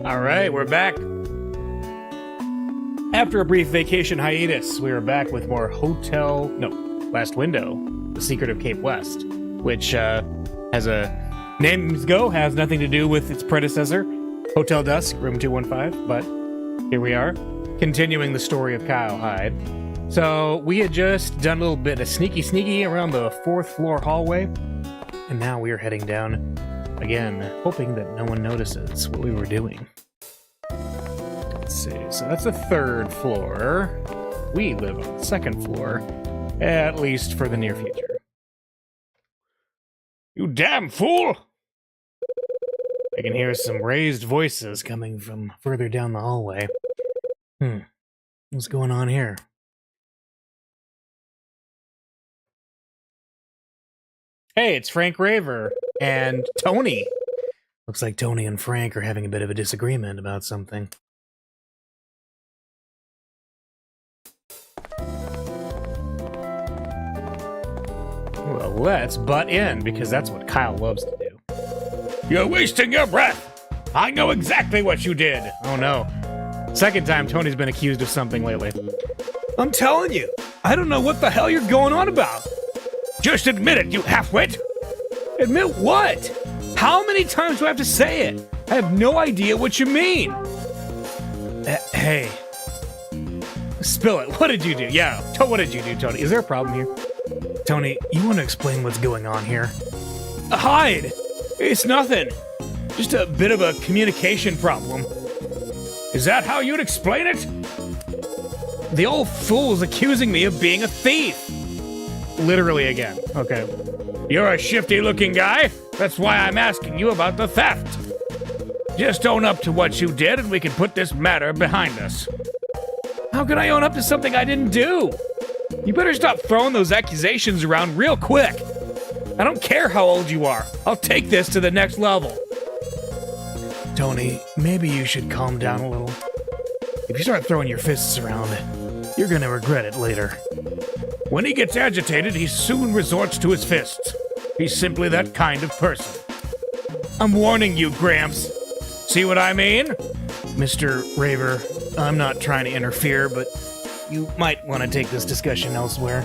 All right, we're back. After a brief vacation hiatus, we are back with more Last Window, The Secret of Cape West, which has a name's go, has nothing to do with its predecessor, Hotel Dusk, Room 215, but here we are, continuing the story of Kyle Hyde. So we had just done a little bit of sneaky around the 4th floor hallway, and now we are heading down again, hoping that no one notices what we were doing. Let's see, so that's the 3rd floor. We live on the 2nd floor, at least for the near future. You damn fool! I can hear some raised voices coming from further down the hallway. What's going on here? Hey, it's Frank Raver and Tony. Looks like Tony and Frank are having a bit of a disagreement about something. Well, let's butt in, because that's what Kyle loves to do. You're wasting your breath! I know exactly what you did! Oh no. Second time Tony's been accused of something lately. I'm telling you, I don't know what the hell you're going on about! Just admit it, you half-wit! Admit what? How many times do I have to say it? I have no idea what you mean! Hey. Spill it. What did you do? Yeah, what did you do, Tony? Is there a problem here? Tony, you want to explain what's going on here? Hyde! It's nothing. Just a bit of a communication problem. Is that how you'd explain it? The old fool's accusing me of being a thief. Literally again. Okay. You're a shifty-looking guy. That's why I'm asking you about the theft. Just own up to what you did and we can put this matter behind us. How can I own up to something I didn't do? You better stop throwing those accusations around real quick. I don't care how old you are. I'll take this to the next level. Tony, maybe you should calm down a little. If you start throwing your fists around, you're gonna regret it later. When he gets agitated, he soon resorts to his fists. He's simply that kind of person. I'm warning you, Gramps. See what I mean? Mr. Raver, I'm not trying to interfere, but you might want to take this discussion elsewhere.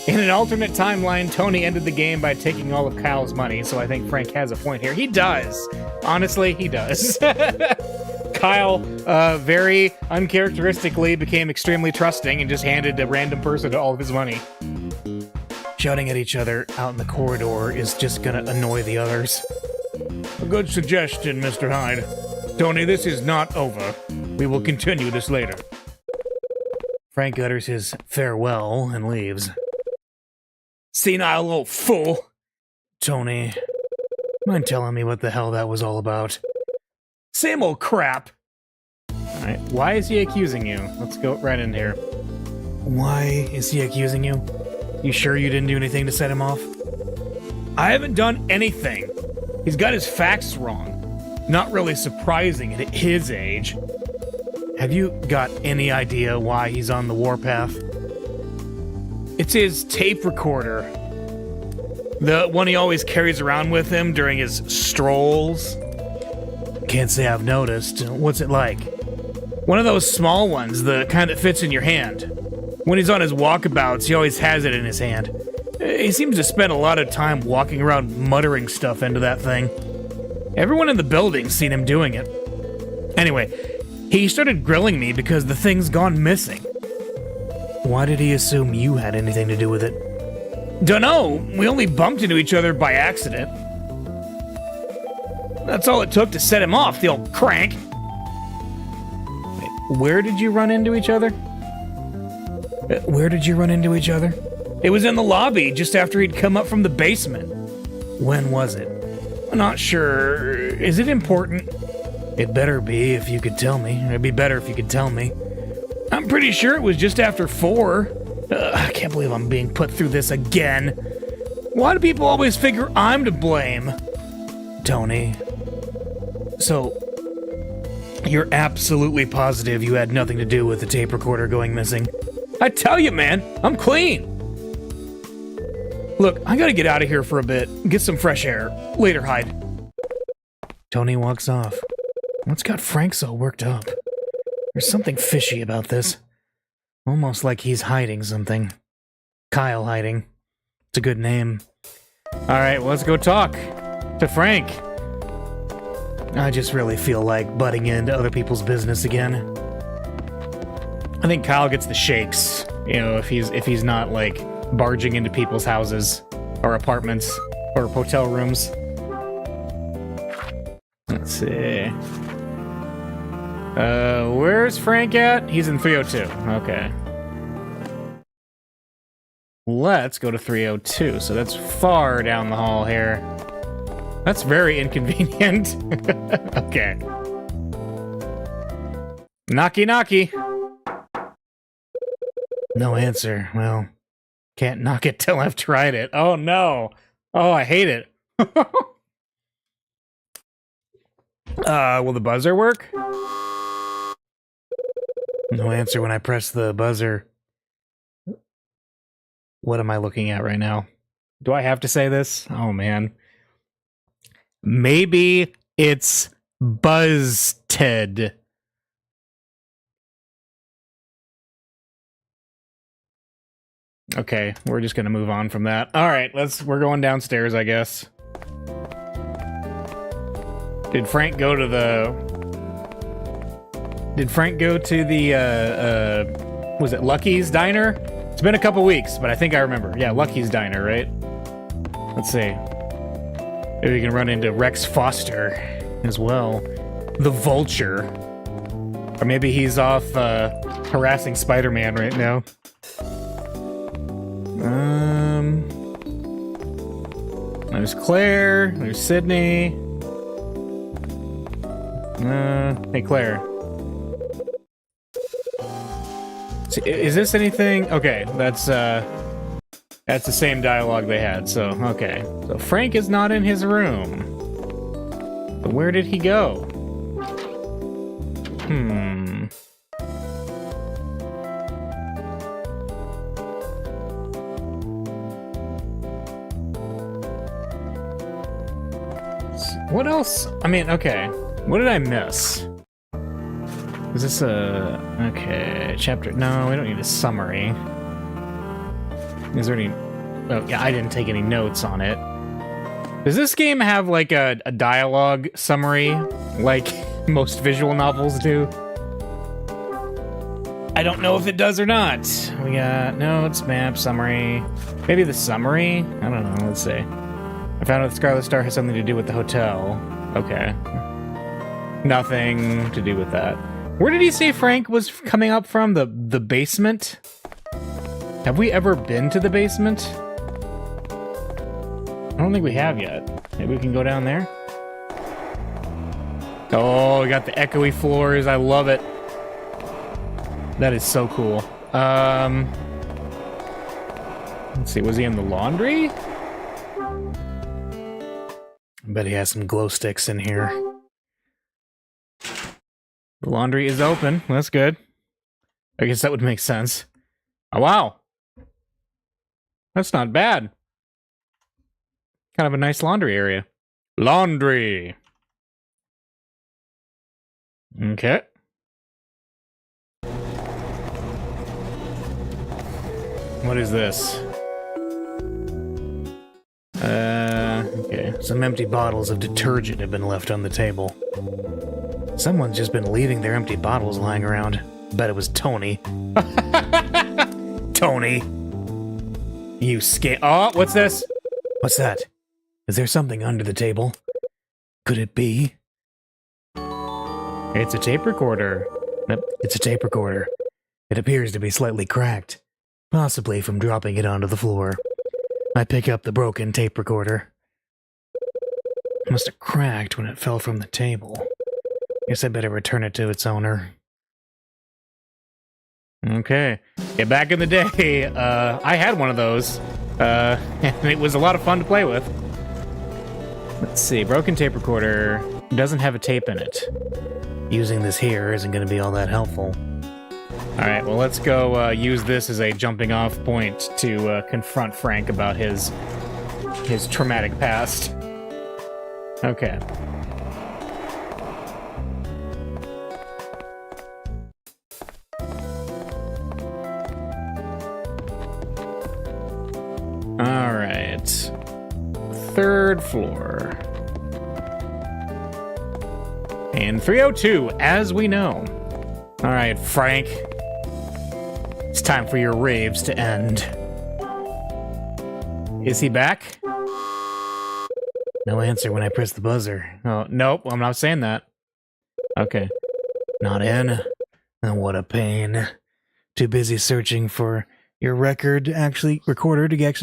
In an alternate timeline, Tony ended the game by taking all of Kyle's money, so I think Frank has a point here. He does. Honestly, he does. Kyle, very uncharacteristically, became extremely trusting and just handed a random person all of his money. Shouting at each other out in the corridor is just gonna annoy the others. A good suggestion, Mr. Hyde. Tony, this is not over. We will continue this later. Frank utters his farewell and leaves. Senile old fool! Tony, mind telling me what the hell that was all about? Same old crap! Alright, why is he accusing you? Let's go right in here. Why is he accusing you? You sure you didn't do anything to set him off? I haven't done anything. He's got his facts wrong. Not really surprising at his age. Have you got any idea why he's on the warpath? It's his tape recorder. The one he always carries around with him during his strolls. Can't say I've noticed. What's it like? One of those small ones, the kind that fits in your hand. When he's on his walkabouts, he always has it in his hand. He seems to spend a lot of time walking around muttering stuff into that thing. Everyone in the building's seen him doing it. Anyway, he started grilling me because the thing's gone missing. Why did he assume you had anything to do with it? Dunno, we only bumped into each other by accident. That's all it took to set him off, the old crank. Wait, where did you run into each other? Where did you run into each other? It was in the lobby just after he'd come up from the basement. When was it? I'm not sure. Is it important? It better be if you could tell me. It'd be better if you could tell me. I'm pretty sure it was just after 4. I can't believe I'm being put through this again. Why do people always figure I'm to blame? Tony. So, you're absolutely positive you had nothing to do with the tape recorder going missing? I tell you, man, I'm clean. Look, I gotta get out of here for a bit, get some fresh air. Later, Hyde. Tony walks off. What's got Frank so worked up? There's something fishy about this. Almost like he's hiding something. Kyle hiding. It's a good name. Alright, well, let's go talk to Frank. I just really feel like butting into other people's business again. I think Kyle gets the shakes, you know, if he's not, like, barging into people's houses or apartments or hotel rooms. Let's see. Where's Frank at? He's in 302. Okay. Let's go to 302. So that's far down the hall here. That's very inconvenient. Okay. Knocky knocky. No answer. Well, can't knock it till I've tried it. Oh no. Oh, I hate it. Will the buzzer work? No answer when I press the buzzer. What am I looking at right now? Do I have to say this? Oh, man. Maybe it's Buzzted. Okay, we're just gonna move on from that. All right, we're going downstairs, I guess. Did Frank go to the was it Lucky's Diner? It's been a couple weeks, but I think I remember. Yeah, Lucky's Diner, right? Let's see. Maybe we can run into Rex Foster as well. The Vulture. Or maybe he's off harassing Spider-Man right now. There's Claire. There's Sydney. Hey, Claire. Is this anything? Okay, that's the same dialogue they had, so, okay. So Frank is not in his room. But where did he go? What else? I mean, okay. What did I miss? Is this a... Okay, chapter... No, we don't need a summary. Is there any... Oh, yeah, I didn't take any notes on it. Does this game have, like, a dialogue summary, like most visual novels do? I don't know if it does or not. We got notes, map, summary. Maybe the summary? I don't know, let's see. I found out the Scarlet Star has something to do with the hotel. Okay. Nothing to do with that. Where did he say Frank was coming up from? The basement? Have we ever been to the basement? I don't think we have yet. Maybe we can go down there? Oh, we got the echoey floors. I love it. That is so cool. Let's see, was he in the laundry? I bet he has some glow sticks in here. The laundry is open. That's good. I guess that would make sense. Oh, wow. That's not bad. Kind of a nice laundry area. Laundry. Okay. What is this? Okay. Some empty bottles of detergent have been left on the table. Someone's just been leaving their empty bottles lying around. Bet it was Tony. Tony. You Oh, what's this? What's that? Is there something under the table? Could it be? It's a tape recorder. Yep, it's a tape recorder. It appears to be slightly cracked. Possibly from dropping it onto the floor. I pick up the broken tape recorder. It must have cracked when it fell from the table. Guess I better return it to its owner. Okay. Yeah, back in the day, I had one of those. And it was a lot of fun to play with. Let's see, broken tape recorder doesn't have a tape in it. Using this here isn't going to be all that helpful. Alright, well let's go use this as a jumping off point to confront Frank about his traumatic past. Okay. 3rd floor. And 302, as we know. All right, Frank. It's time for your raves to end. Is he back? No answer when I press the buzzer. Oh, nope, I'm not saying that. Okay. Not in. Oh, what a pain. Too busy searching for your recorder to actually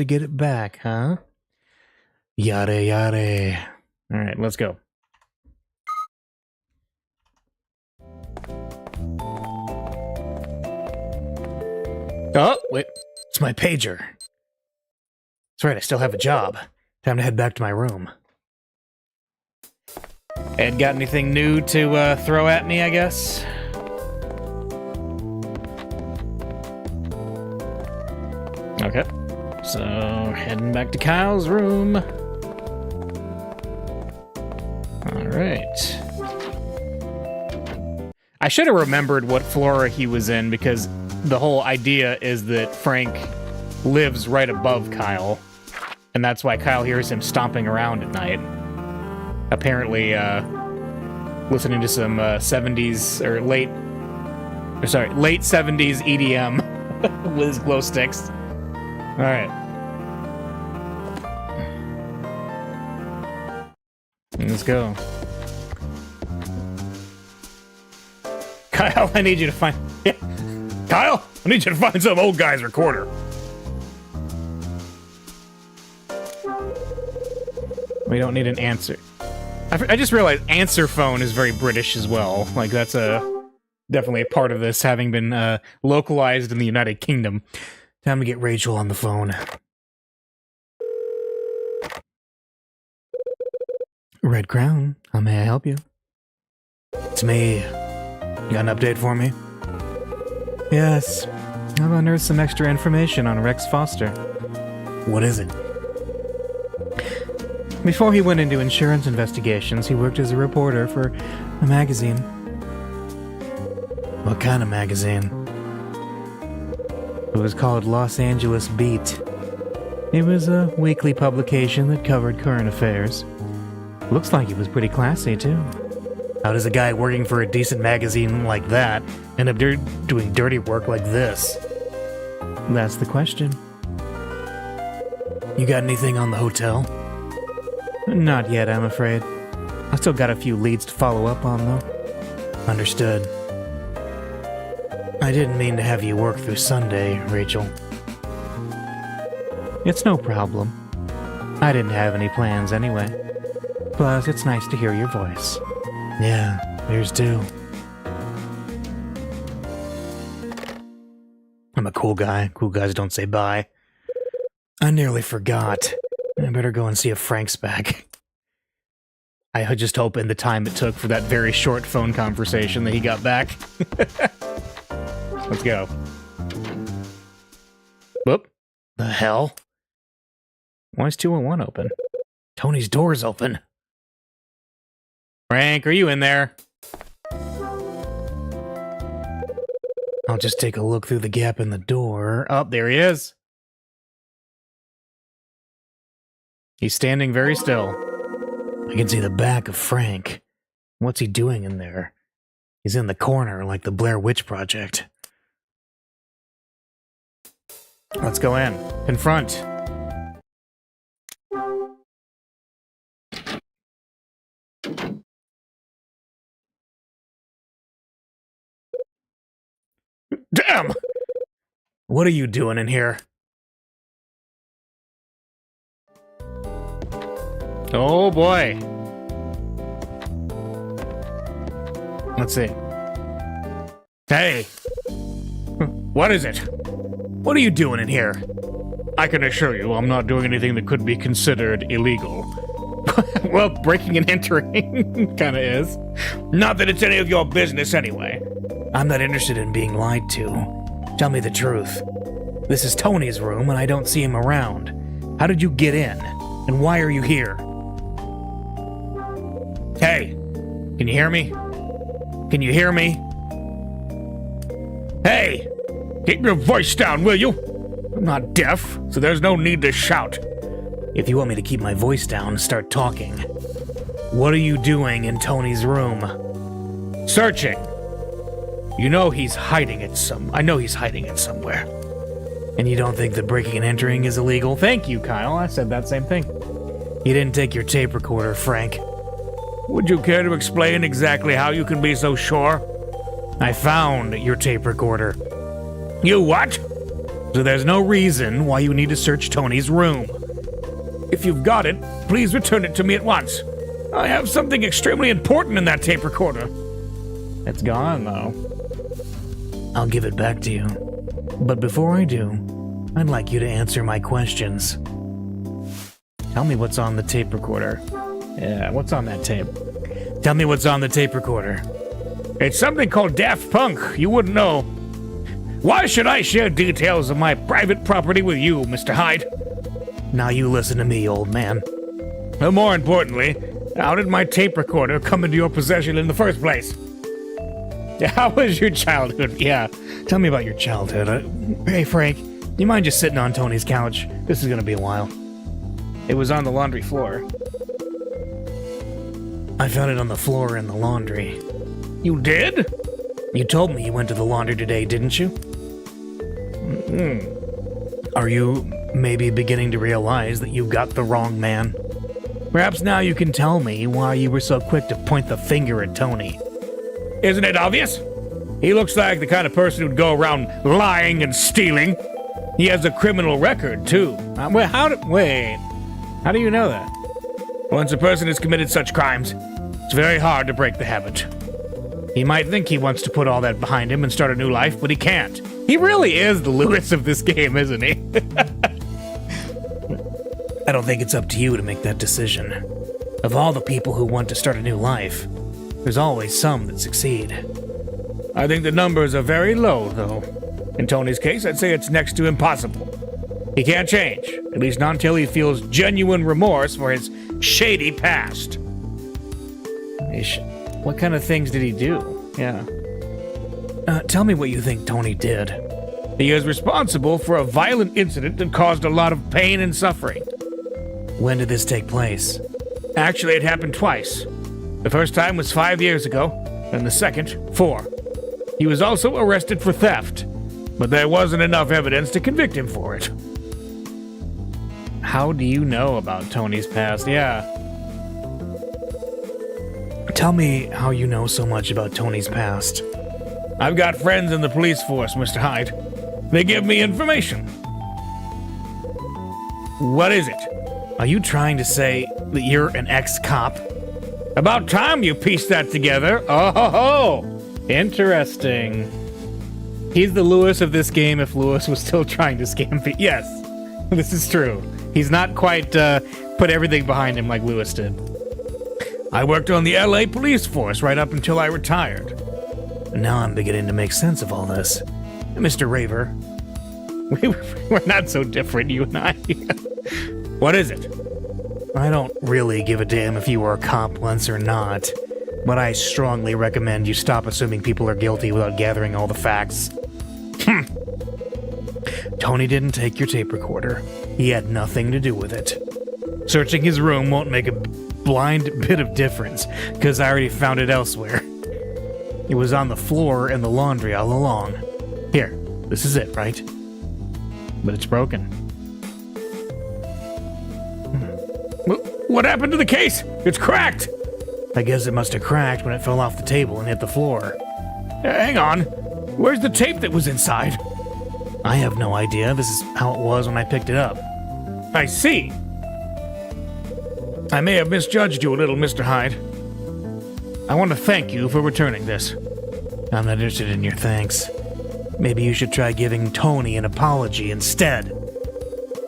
get it back, huh? Yada yada. All right, let's go. Oh, wait. It's my pager. That's right, I still have a job. Time to head back to my room. Ed, got anything new to throw at me, I guess? Okay. So, heading back to Kyle's room. Alright. I should have remembered what floor he was in, because the whole idea is that Frank lives right above Kyle. And that's why Kyle hears him stomping around at night. Apparently, listening to some 70s, or late 70s EDM with his glow sticks. Alright. Let's go. Kyle, I need you to find... Yeah. Kyle, I need you to find some old guy's recorder. We don't need an answer. I just realized answer phone is very British as well. Like, that's definitely a part of this, having been localized in the United Kingdom. Time to get Rachel on the phone. Red Crown, how may I help you? It's me. You got an update for me? Yes. I've unearthed some extra information on Rex Foster. What is it? Before he went into insurance investigations, he worked as a reporter for a magazine. What kind of magazine? It was called Los Angeles Beat. It was a weekly publication that covered current affairs. Looks like it was pretty classy, too. How does a guy working for a decent magazine like that end up doing dirty work like this? That's the question. You got anything on the hotel? Not yet, I'm afraid. I still got a few leads to follow up on, though. Understood. I didn't mean to have you work through Sunday, Rachel. It's no problem. I didn't have any plans anyway. Plus, it's nice to hear your voice. Yeah, yours too. I'm a cool guy. Cool guys don't say bye. I nearly forgot. I better go and see if Frank's back. I just hope in the time it took for that very short phone conversation that he got back. Let's go. Whoop. The hell? Why is 201 open? Tony's door's open. Frank, are you in there? I'll just take a look through the gap in the door. Oh, there he is. He's standing very still. I can see the back of Frank. What's he doing in there? He's in the corner like the Blair Witch Project. Let's go in. Confront. Damn! What are you doing in here? Oh boy. Let's see. Hey! What is it? What are you doing in here? I can assure you I'm not doing anything that could be considered illegal. Well, breaking and entering kinda is. Not that it's any of your business anyway. I'm not interested in being lied to. Tell me the truth. This is Tony's room and I don't see him around. How did you get in? And why are you here? Hey, can you hear me? Can you hear me? Hey, keep your voice down, will you? I'm not deaf, so there's no need to shout. If you want me to keep my voice down, start talking. What are you doing in Tony's room? Searching. You know he's hiding it I know he's hiding it somewhere. And you don't think that breaking and entering is illegal? Thank you, Kyle. I said that same thing. You didn't take your tape recorder, Frank. Would you care to explain exactly how you can be so sure? I found your tape recorder. You what? So there's no reason why you need to search Tony's room. If you've got it, please return it to me at once. I have something extremely important in that tape recorder. It's gone, though. I'll give it back to you. But before I do, I'd like you to answer my questions. Tell me what's on the tape recorder. Yeah, what's on that tape? Tell me what's on the tape recorder. It's something called Daft Punk. You wouldn't know. Why should I share details of my private property with you, Mr. Hyde? Now you listen to me, old man. But more importantly, how did my tape recorder come into your possession in the first place? How was your childhood? Yeah, tell me about your childhood. Hey, Frank, you mind just sitting on Tony's couch? This is gonna be a while. It was on the laundry floor. I found it on the floor in the laundry. You did? You told me you went to the laundry today, didn't you? Are you maybe beginning to realize that you got the wrong man? Perhaps now you can tell me why you were so quick to point the finger at Tony. Isn't it obvious? He looks like the kind of person who'd go around lying and stealing. He has a criminal record, too. Wait, how do you know that? Once a person has committed such crimes, it's very hard to break the habit. He might think he wants to put all that behind him and start a new life, but he can't. He really is the Lewis of this game, isn't he? I don't think it's up to you to make that decision. Of all the people who want to start a new life, there's always some that succeed. I think the numbers are very low, though. In Tony's case, I'd say it's next to impossible. He can't change, at least not until he feels genuine remorse for his shady past. What kind of things did he do? Yeah. Tell me what you think Tony did. He is responsible for a violent incident that caused a lot of pain and suffering. When did this take place? Actually, it happened twice. The first time was 5 years ago, and the second, 4. He was also arrested for theft, but there wasn't enough evidence to convict him for it. How do you know about Tony's past? Yeah. Tell me how you know so much about Tony's past. I've got friends in the police force, Mr. Hyde. They give me information. What is it? Are you trying to say that you're an ex-cop? About time you pieced that together. Oh, interesting. He's the Lewis of this game if Lewis was still trying to scam people. Yes, this is true. He's not quite put everything behind him like Lewis did. I worked on the LA police force right up until I retired. Now I'm beginning to make sense of all this. Mr. Raver, we're not so different, you and I. What is it? I don't really give a damn if you were a cop once or not, but I strongly recommend you stop assuming people are guilty without gathering all the facts. Tony didn't take your tape recorder. He had nothing to do with it. Searching his room won't make a blind bit of difference, because I already found it elsewhere. It was on the floor in the laundry all along. Here, this is it, right? But it's broken. What happened to the case? It's cracked! I guess it must have cracked when it fell off the table and hit the floor. Hang on. Where's the tape that was inside? I have no idea. This is how it was when I picked it up. I see. I may have misjudged you a little, Mr. Hyde. I want to thank you for returning this. I'm not interested in your thanks. Maybe you should try giving Tony an apology instead.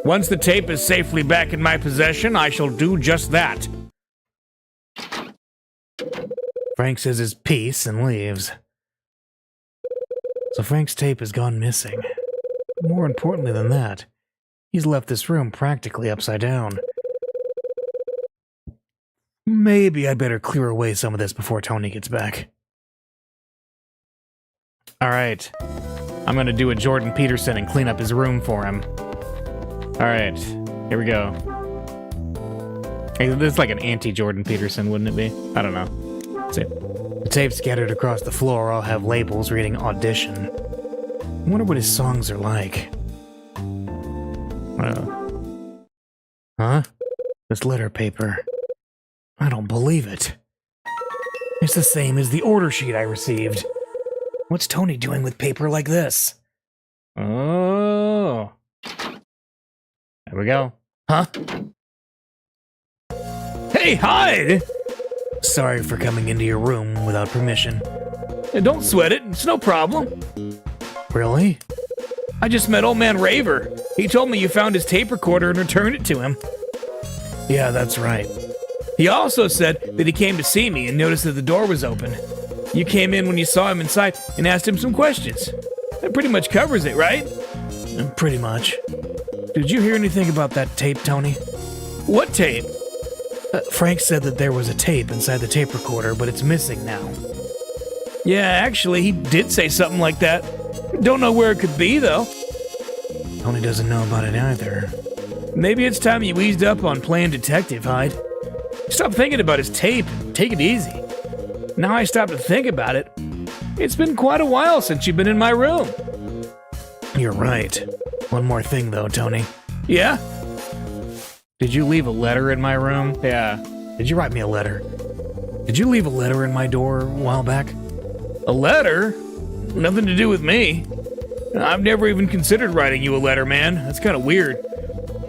Once the tape is safely back in my possession, I shall do just that. Frank says his piece and leaves. So Frank's tape has gone missing. More importantly than that, he's left this room practically upside down. Maybe I better clear away some of this before Tony gets back. Alright. I'm gonna do a Jordan Peterson and clean up his room for him. Alright, here we go. Hey, this is like an anti-Jordan Peterson, wouldn't it be? I don't know. Let's see. The tape scattered across the floor all have labels reading audition. I wonder what his songs are like. Huh? This letter paper. I don't believe it. It's the same as the order sheet I received. What's Tony doing with paper like this? Oh. There we go. Huh? Hey, hide! Sorry for coming into your room without permission. Don't sweat it, it's no problem. Really? I just met old man Raver. He told me you found his tape recorder and returned it to him. Yeah, that's right. He also said that he came to see me and noticed that the door was open. You came in when you saw him inside and asked him some questions. That pretty much covers it, right? Pretty much. Did you hear anything about that tape, Tony? What tape? Frank said that there was a tape inside the tape recorder, but it's missing now. Yeah, actually, he did say something like that. Don't know where it could be, though. Tony doesn't know about it either. Maybe it's time you eased up on playing detective, Hyde. Stop thinking about his tape. Take it easy. Now I stopped to think about it. It's been quite a while since you've been in my room. You're right. One more thing, though, Tony. Yeah? Did you leave a letter in my room? Yeah. Did you write me a letter? Did you leave a letter in my door a while back? A letter? Nothing to do with me. I've never even considered writing you a letter, man. That's kind of weird.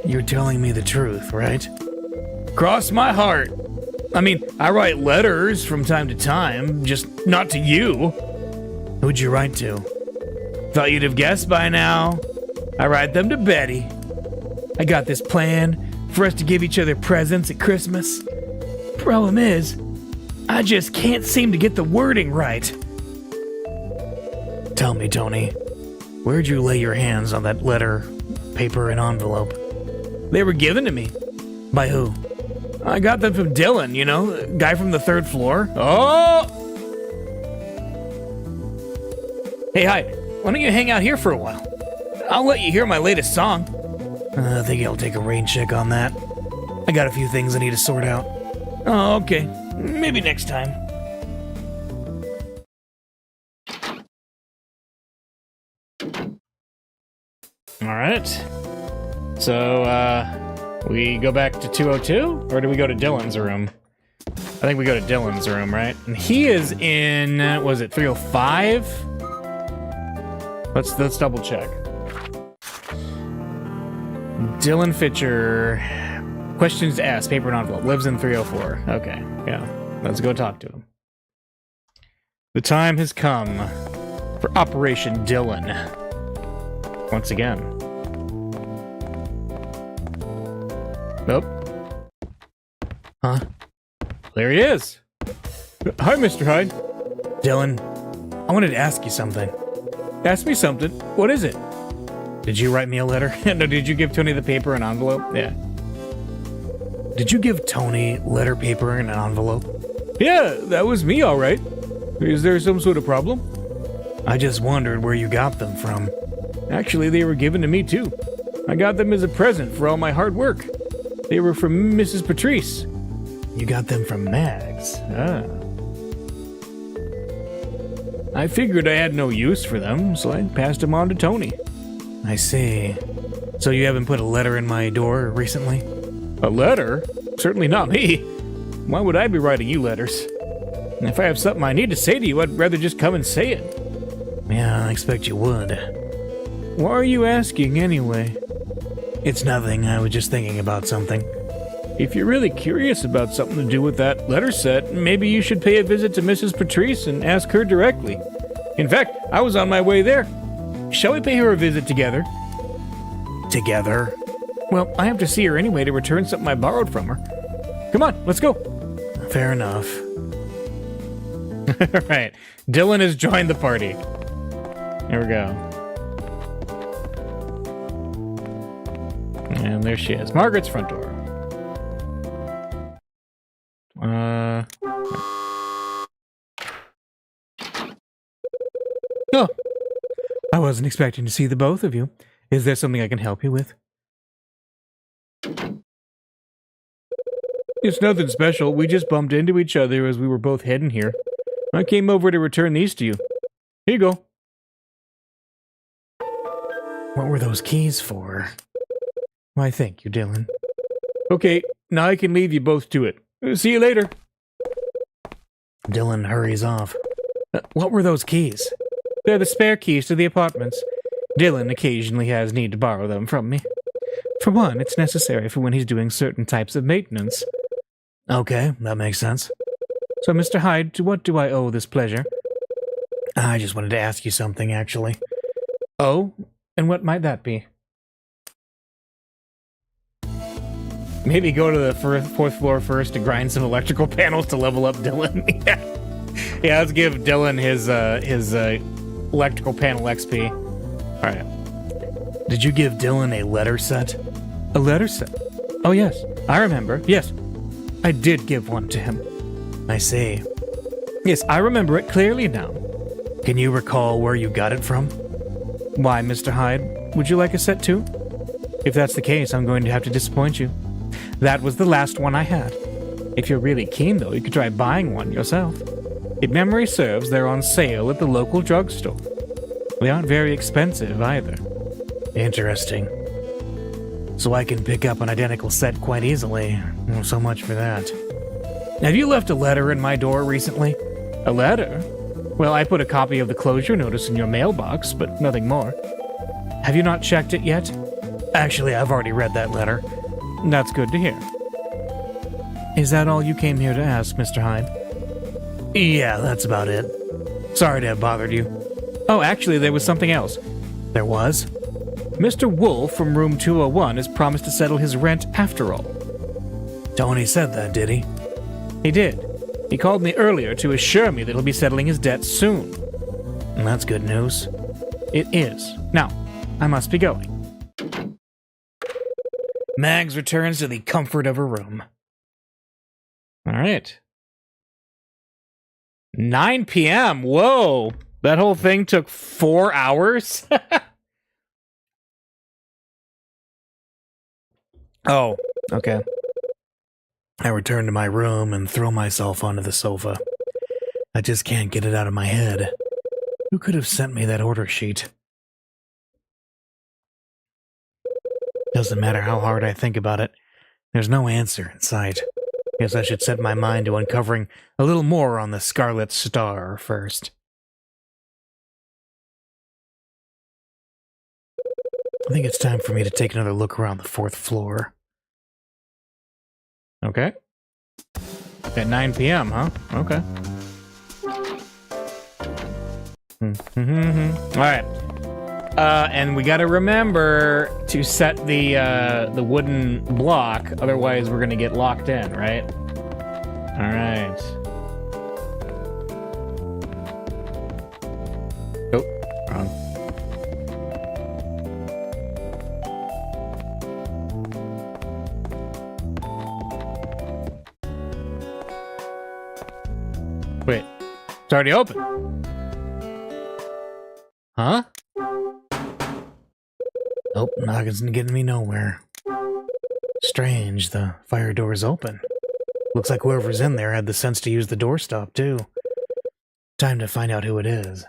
You're telling me the truth, right? Cross my heart. I mean, I write letters from time to time, just not to you. Who'd you write to? Thought you'd have guessed by now. I write them to Betty. I got this plan for us to give each other presents at Christmas. Problem is, I just can't seem to get the wording right. Tell me, Tony, where'd you lay your hands on that letter, paper, and envelope? They were given to me. By who? I got them from Dylan, you know, the guy from the 3rd floor. Oh! Hey, Hyde, why don't you hang out here for a while? I'll let you hear my latest song. I think I'll take a rain check on that. I got a few things I need to sort out. Oh, okay. Maybe next time. All right. So, we go back to 202, or do we go to Dylan's room? I think we go to Dylan's room, right? And he is in, was it 305? Let's double check. Dylan Fitcher, questions asked, paper and envelope, lives in 304. Okay, yeah, let's go talk to him. The time has come for Operation Dylan. Once again. Nope. Huh? There he is. Hi, Mr. Hyde. Dylan, I wanted to ask you something. Ask me something. What is it? Did you write me a letter? No, did you give Tony the paper and envelope? Yeah. Did you give Tony letter, paper, and an envelope? Yeah, that was me, all right. Is there some sort of problem? I just wondered where you got them from. Actually, they were given to me, too. I got them as a present for all my hard work. They were from Mrs. Patrice. You got them from Mags. Ah. I figured I had no use for them, so I passed them on to Tony. I see. So you haven't put a letter in my door recently? A letter? Certainly not me. Why would I be writing you letters? And if I have something I need to say to you, I'd rather just come and say it. Yeah, I expect you would. Why are you asking anyway? It's nothing. I was just thinking about something. If you're really curious about something to do with that letter set, maybe you should pay a visit to Mrs. Patrice and ask her directly. In fact, I was on my way there. Shall we pay her a visit together? Together? Well, I have to see her anyway to return something I borrowed from her. Come on, let's go. Fair enough. All right, Dylan has joined the party. Here we go. And there she is. Margaret's front door. Oh, I wasn't expecting to see the both of you. Is there something I can help you with? It's nothing special. We just bumped into each other as we were both heading here. I came over to return these to you. Here you go. What were those keys for? Why, thank you, Dylan. Okay, now I can leave you both to it. See you later. Dylan hurries off. What were those keys? They're the spare keys to the apartments. Dylan occasionally has need to borrow them from me. For one, it's necessary for when he's doing certain types of maintenance. Okay, that makes sense. So, Mr. Hyde, to what do I owe this pleasure? I just wanted to ask you something, actually. Oh? And what might that be? Maybe go to the fourth floor first to grind some electrical panels to level up Dylan. Yeah, let's give Dylan his electrical panel XP. Alright. Did you give Dylan a letter set? A letter set? Oh, yes. I remember. Yes. I did give one to him. I see. Yes, I remember it clearly now. Can you recall where you got it from? Why, Mr. Hyde, would you like a set too? If that's the case, I'm going to have to disappoint you. That was the last one I had. If you're really keen, though, you could try buying one yourself. If memory serves, they're on sale at the local drugstore. They aren't very expensive, either. Interesting. So I can pick up an identical set quite easily. Well, so much for that. Have you left a letter in my door recently? A letter? Well, I put a copy of the closure notice in your mailbox, but nothing more. Have you not checked it yet? Actually, I've already read that letter. That's good to hear. Is that all you came here to ask, Mr. Hyde? Yeah, that's about it. Sorry to have bothered you. Oh, actually, there was something else. There was? Mr. Wolf from room 201 has promised to settle his rent after all. Tony said that, did he? He did. He called me earlier to assure me that he'll be settling his debt soon. That's good news. It is. Now, I must be going. Mags returns to the comfort of her room. All right. 9 p.m. Whoa. That whole thing took 4 hours? Oh, okay. I return to my room and throw myself onto the sofa. I just can't get it out of my head. Who could have sent me that order sheet? Doesn't matter how hard I think about it. There's no answer in sight. Guess I should set my mind to uncovering a little more on the Scarlet Star first. I think it's time for me to take another look around the 4th floor. Okay. At 9 p.m., huh? Okay. Alright. And we gotta remember to set the wooden block, otherwise we're gonna get locked in, right? Alright. Oh, wrong. Wait, it's already open. Huh? Nope, noggins getting me nowhere. Strange, the fire door's open. Looks like whoever's in there had the sense to use the doorstop, too. Time to find out who it is.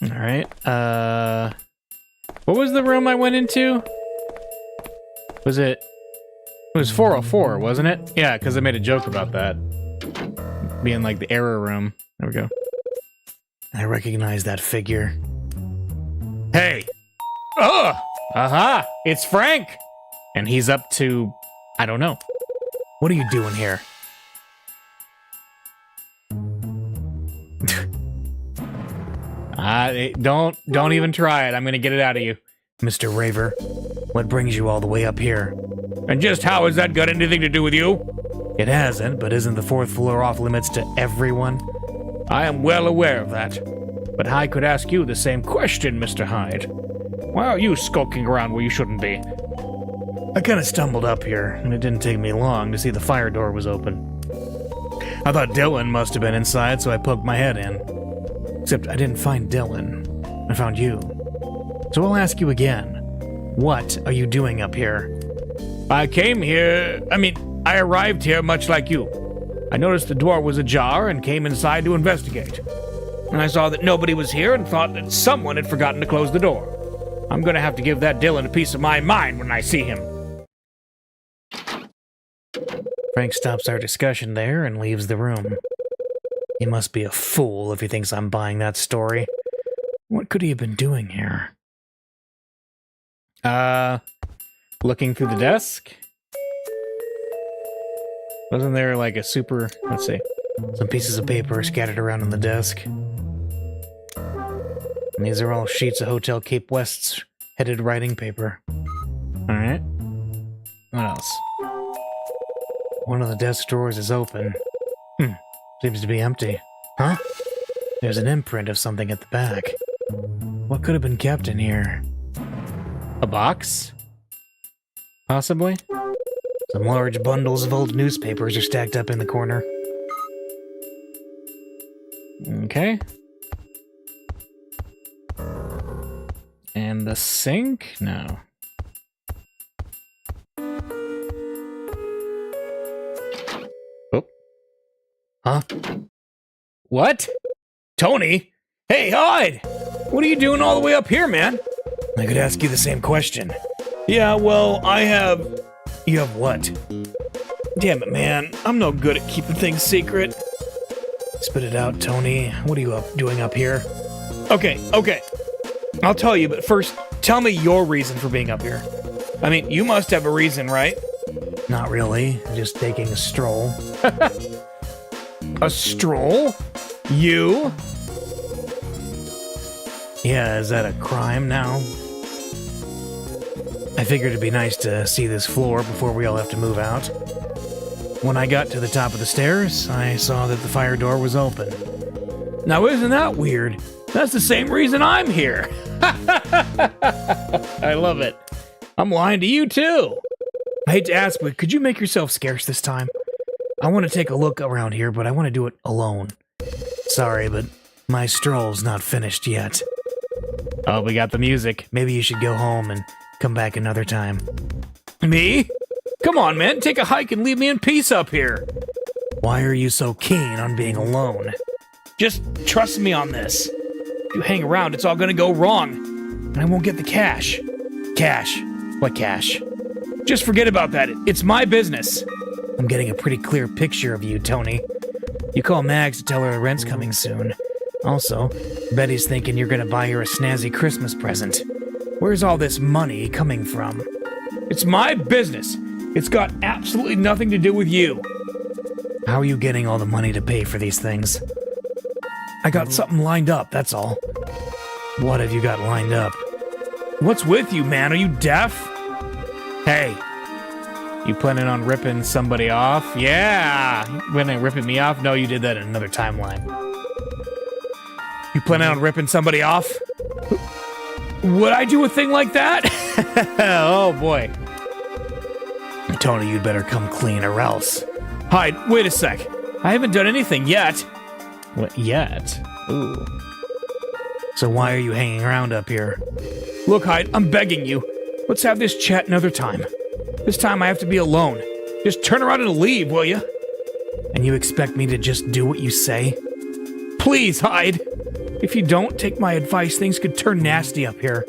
Alright, what was the room I went into? Was it... It was 404, wasn't it? Yeah, because I made a joke about that. Being like the error room. There we go. I recognize that figure. Hey! Ugh! Aha! It's Frank! And he's up to... I don't know. What are you doing here? Don't even try it. I'm gonna get it out of you. Mr. Raver, what brings you all the way up here? And just how has that got anything to do with you? It hasn't, but isn't the 4th floor off limits to everyone? I am well aware of that. But I could ask you the same question, Mr. Hyde. Why are you skulking around where you shouldn't be? I kind of stumbled up here, and it didn't take me long to see the fire door was open. I thought Dylan must have been inside, so I poked my head in. Except I didn't find Dylan. I found you. So I'll ask you again. What are you doing up here? I arrived here much like you. I noticed the door was ajar and came inside to investigate. And I saw that nobody was here and thought that someone had forgotten to close the door. I'm gonna have to give that Dylan a piece of my mind when I see him. Frank stops our discussion there and leaves the room. He must be a fool if he thinks I'm buying that story. What could he have been doing here? Looking through the desk? Wasn't there like a super... Let's see. Some pieces of paper scattered around on the desk. And these are all sheets of Hotel Cape West's headed writing paper. Alright. What else? One of the desk drawers is open. Seems to be empty. Huh? There's an imprint of something at the back. What could have been kept in here? A box? Possibly? Some large bundles of old newspapers are stacked up in the corner. Okay. And the sink? No. Oh. Huh? What? Tony? Hey, hide! What are you doing all the way up here, man? I could ask you the same question. Yeah, well, I have... You have what? Damn it, man. I'm no good at keeping things secret. Spit it out, Tony. What are you doing up here? Okay. I'll tell you, but first, tell me your reason for being up here. I mean, you must have a reason, right? Not really. Just taking a stroll. A stroll? You? Yeah, is that a crime now? I figured it'd be nice to see this floor before we all have to move out. When I got to the top of the stairs, I saw that the fire door was open. Now isn't that weird? That's the same reason I'm here. I love it. I'm lying to you too. I hate to ask, but could you make yourself scarce this time? I want to take a look around here, but I want to do it alone. Sorry, but my stroll's not finished yet. Oh, we got the music. Maybe you should go home and come back another time. Me? Come on, man. Take a hike and leave me in peace up here. Why are you so keen on being alone? Just trust me on this. If you hang around, it's all gonna go wrong. And I won't get the cash. Cash? What cash? Just forget about that. It's my business. I'm getting a pretty clear picture of you, Tony. You call Mags to tell her the rent's coming soon. Also, Betty's thinking you're gonna buy her a snazzy Christmas present. Where's all this money coming from? It's my business. It's got absolutely nothing to do with you. How are you getting all the money to pay for these things? I got something lined up, that's all. What have you got lined up? What's with you, man? Are you deaf? Hey, you planning on ripping somebody off? Yeah! You planning on ripping me off? No, you did that in another timeline. You planning on ripping somebody off? Would I do a thing like that? Oh, boy. Tony, you'd better come clean or else. Hyde, wait a sec. I haven't done anything yet. What, yet? Ooh. So why are you hanging around up here? Look, Hyde, I'm begging you. Let's have this chat another time. This time I have to be alone. Just turn around and leave, will you? And you expect me to just do what you say? Please, Hyde. If you don't take my advice, things could turn nasty up here.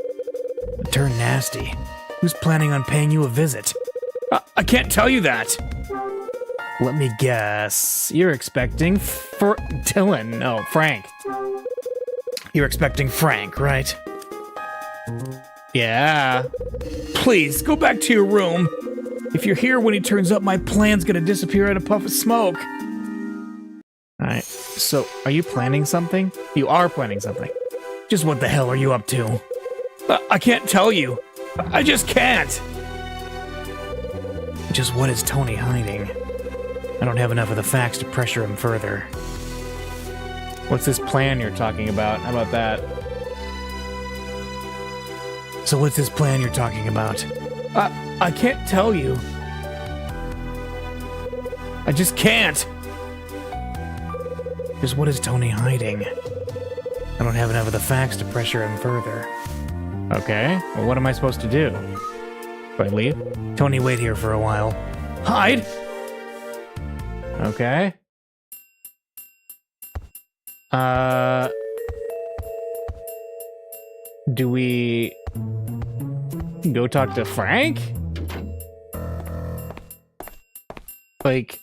Turn nasty? Who's planning on paying you a visit? I can't tell you that. Let me guess. You're expecting Dylan. No, Frank. You're expecting Frank, right? Yeah. Please, go back to your room. If you're here when he turns up, my plan's gonna disappear in a puff of smoke. Alright, so are you planning something? You are planning something. Just what the hell are you up to? I can't tell you. I just can't. Just what is Tony hiding? I don't have enough of the facts to pressure him further. What's this plan you're talking about? How about that? So what's this plan you're talking about? I can't tell you. I just can't. Just what is Tony hiding? I don't have enough of the facts to pressure him further. Okay, well what am I supposed to do? Do Do I leave? Tony, wait here for a while. Hide? Okay. Do we go talk to Frank? Like,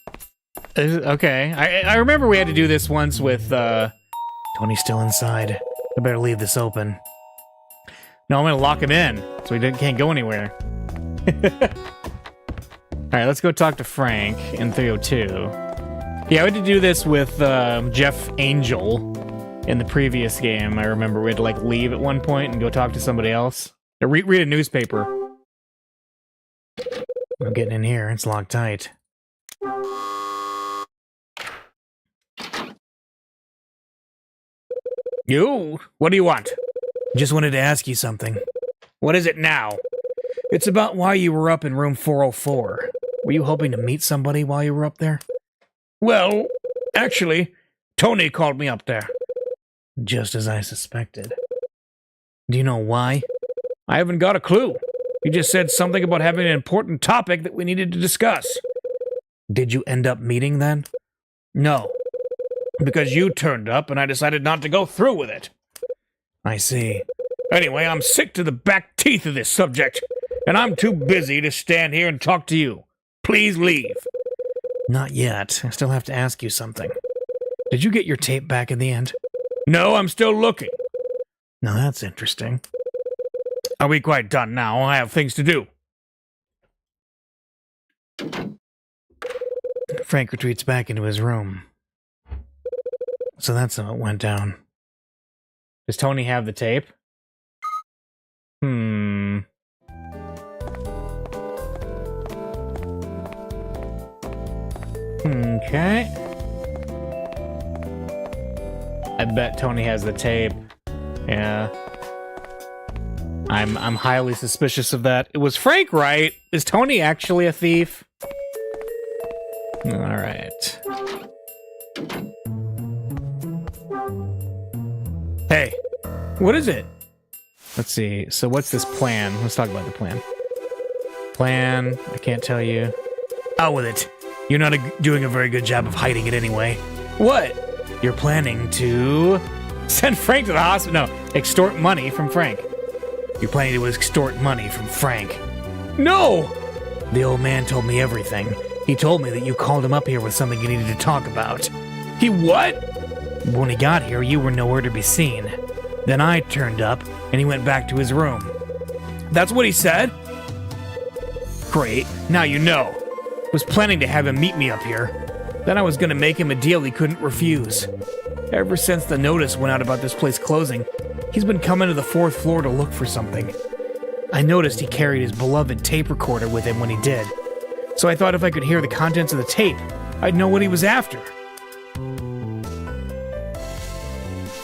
okay. I remember we had to do this once with, Tony's still inside. I better leave this open. No, I'm gonna lock him in, so he can't go anywhere. Alright, let's go talk to Frank in 302. Yeah, we had to do this with Jeff Angel in the previous game. I remember we had to like leave at one point and go talk to somebody else. Or read a newspaper. I'm getting in here, it's locked tight. You? What do you want? Just wanted to ask you something. What is it now? It's about why you were up in room 404. Were you hoping to meet somebody while you were up there? Well, actually, Tony called me up there. Just as I suspected. Do you know why? I haven't got a clue. He just said something about having an important topic that we needed to discuss. Did you end up meeting then? No. Because you turned up and I decided not to go through with it. I see. Anyway, I'm sick to the back teeth of this subject, and I'm too busy to stand here and talk to you. Please leave. Not yet. I still have to ask you something. Did you get your tape back in the end? No, I'm still looking. Now that's interesting. Are we quite done now? I have things to do. Frank retreats back into his room. So that's how it went down. Does Tony have the tape? Okay. I bet Tony has the tape. Yeah. I'm highly suspicious of that. It was Frank, right? Is Tony actually a thief? Alright. Hey, what is it? Let's see. So what's this plan? Let's talk about the plan. Plan, I can't tell you. Out with it. You're not doing a very good job of hiding it anyway. What? You're planning to send Frank to the hospital. No, extort money from Frank. You're planning to extort money from Frank. No! The old man told me everything. He told me that you called him up here with something you needed to talk about. He what? When he got here, you were nowhere to be seen. Then I turned up, and he went back to his room. That's what he said? Great, now you know. Was planning to have him meet me up here. Then I was gonna make him a deal he couldn't refuse. Ever since the notice went out about this place closing, he's been coming to the 4th floor to look for something. I noticed he carried his beloved tape recorder with him when he did. So I thought if I could hear the contents of the tape, I'd know what he was after.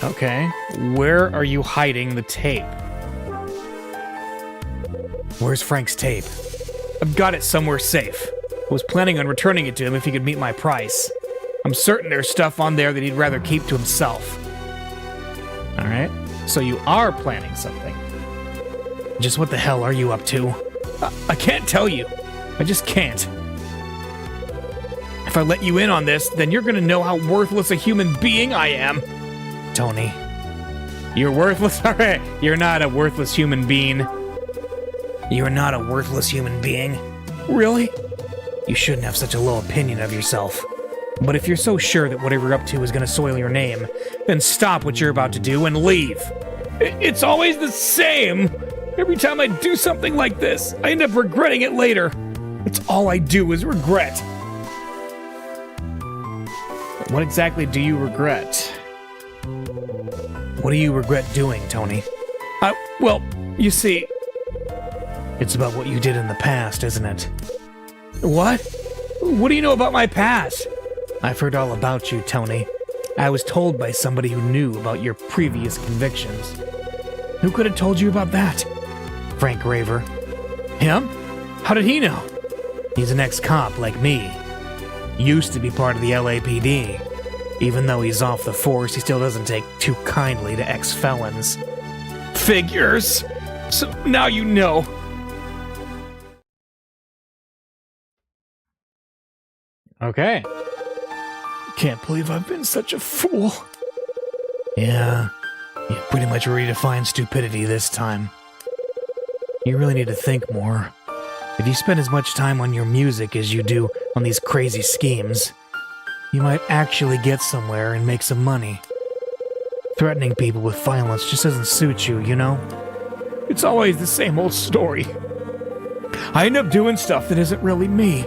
Okay, where are you hiding the tape? Where's Frank's tape? I've got it somewhere safe. I was planning on returning it to him if he could meet my price. I'm certain there's stuff on there that he'd rather keep to himself. Alright, so you are planning something. Just what the hell are you up to? I can't tell you. I just can't. If I let you in on this, then you're gonna know how worthless a human being I am. Tony. You're worthless? Alright, you're not a worthless human being. You're not a worthless human being? Really? You shouldn't have such a low opinion of yourself. But if you're so sure that whatever you're up to is gonna soil your name, then stop what you're about to do and leave. It's always the same! Every time I do something like this, I end up regretting it later. It's all I do is regret. What exactly do you regret? What do you regret doing, Tony? Well, you see... It's about what you did in the past, isn't it? What? What do you know about my past? I've heard all about you, Tony. I was told by somebody who knew about your previous convictions. Who could have told you about that? Frank Raver. Him? How did he know? He's an ex-cop like me. Used to be part of the LAPD. Even though he's off the force, he still doesn't take too kindly to ex-felons. Figures. So now you know. Okay. Can't believe I've been such a fool. Yeah, you're pretty much redefined stupidity this time. You really need to think more. If you spend as much time on your music as you do on these crazy schemes, you might actually get somewhere and make some money. Threatening people with violence just doesn't suit you, you know? It's always the same old story. I end up doing stuff that isn't really me.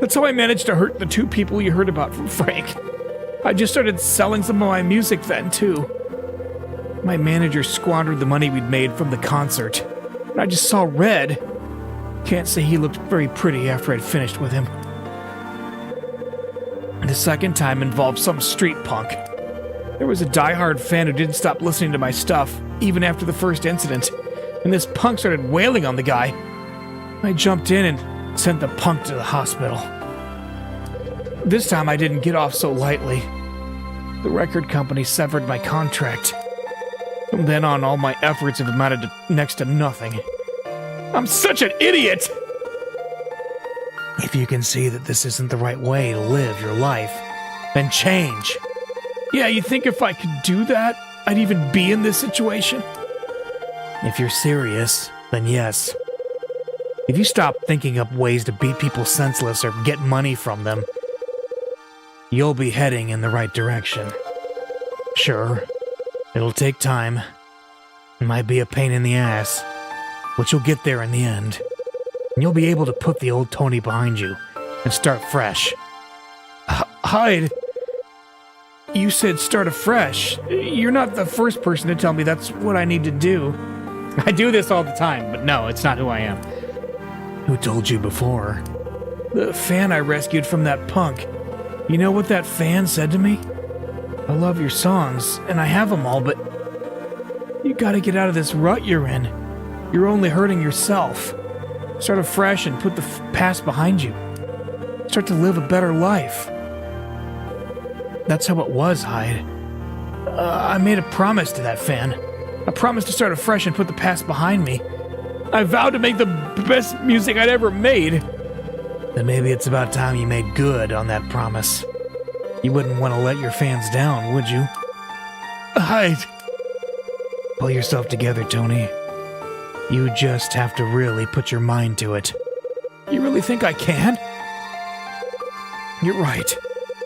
That's how I managed to hurt the 2 people you heard about from Frank. I just started selling some of my music then, too. My manager squandered the money we'd made from the concert, and I just saw red. Can't say he looked very pretty after I'd finished with him. The second time involved some street punk. There was a diehard fan who didn't stop listening to my stuff, even after the first incident, and this punk started wailing on the guy. I jumped in and sent the punk to the hospital. This time I didn't get off so lightly. The record company severed my contract. From then on, all my efforts have amounted to next to nothing. I'm such an idiot! If you can see that this isn't the right way to live your life, then change. Yeah, you think if I could do that, I'd even be in this situation? If you're serious, then yes. If you stop thinking up ways to beat people senseless or get money from them, you'll be heading in the right direction. Sure, it'll take time. It might be a pain in the ass, but you'll get there in the end. And you'll be able to put the old Tony behind you and start fresh. Hyde, you said start afresh. You're not the first person to tell me that's what I need to do. I do this all the time, but no, it's not who I am. Who told you before? The fan I rescued from that punk. You know what that fan said to me? I love your songs, and I have them all, but you gotta get out of this rut you're in. You're only hurting yourself. Start afresh and put the past behind you. Start to live a better life. That's how it was, Hyde. I made a promise to that fan. A promise to start afresh and put the past behind me. I vowed to make the best music I'd ever made. Then maybe it's about time you made good on that promise. You wouldn't want to let your fans down, would you? Hyde. Pull yourself together, Tony. You just have to really put your mind to it. You really think I can? You're right.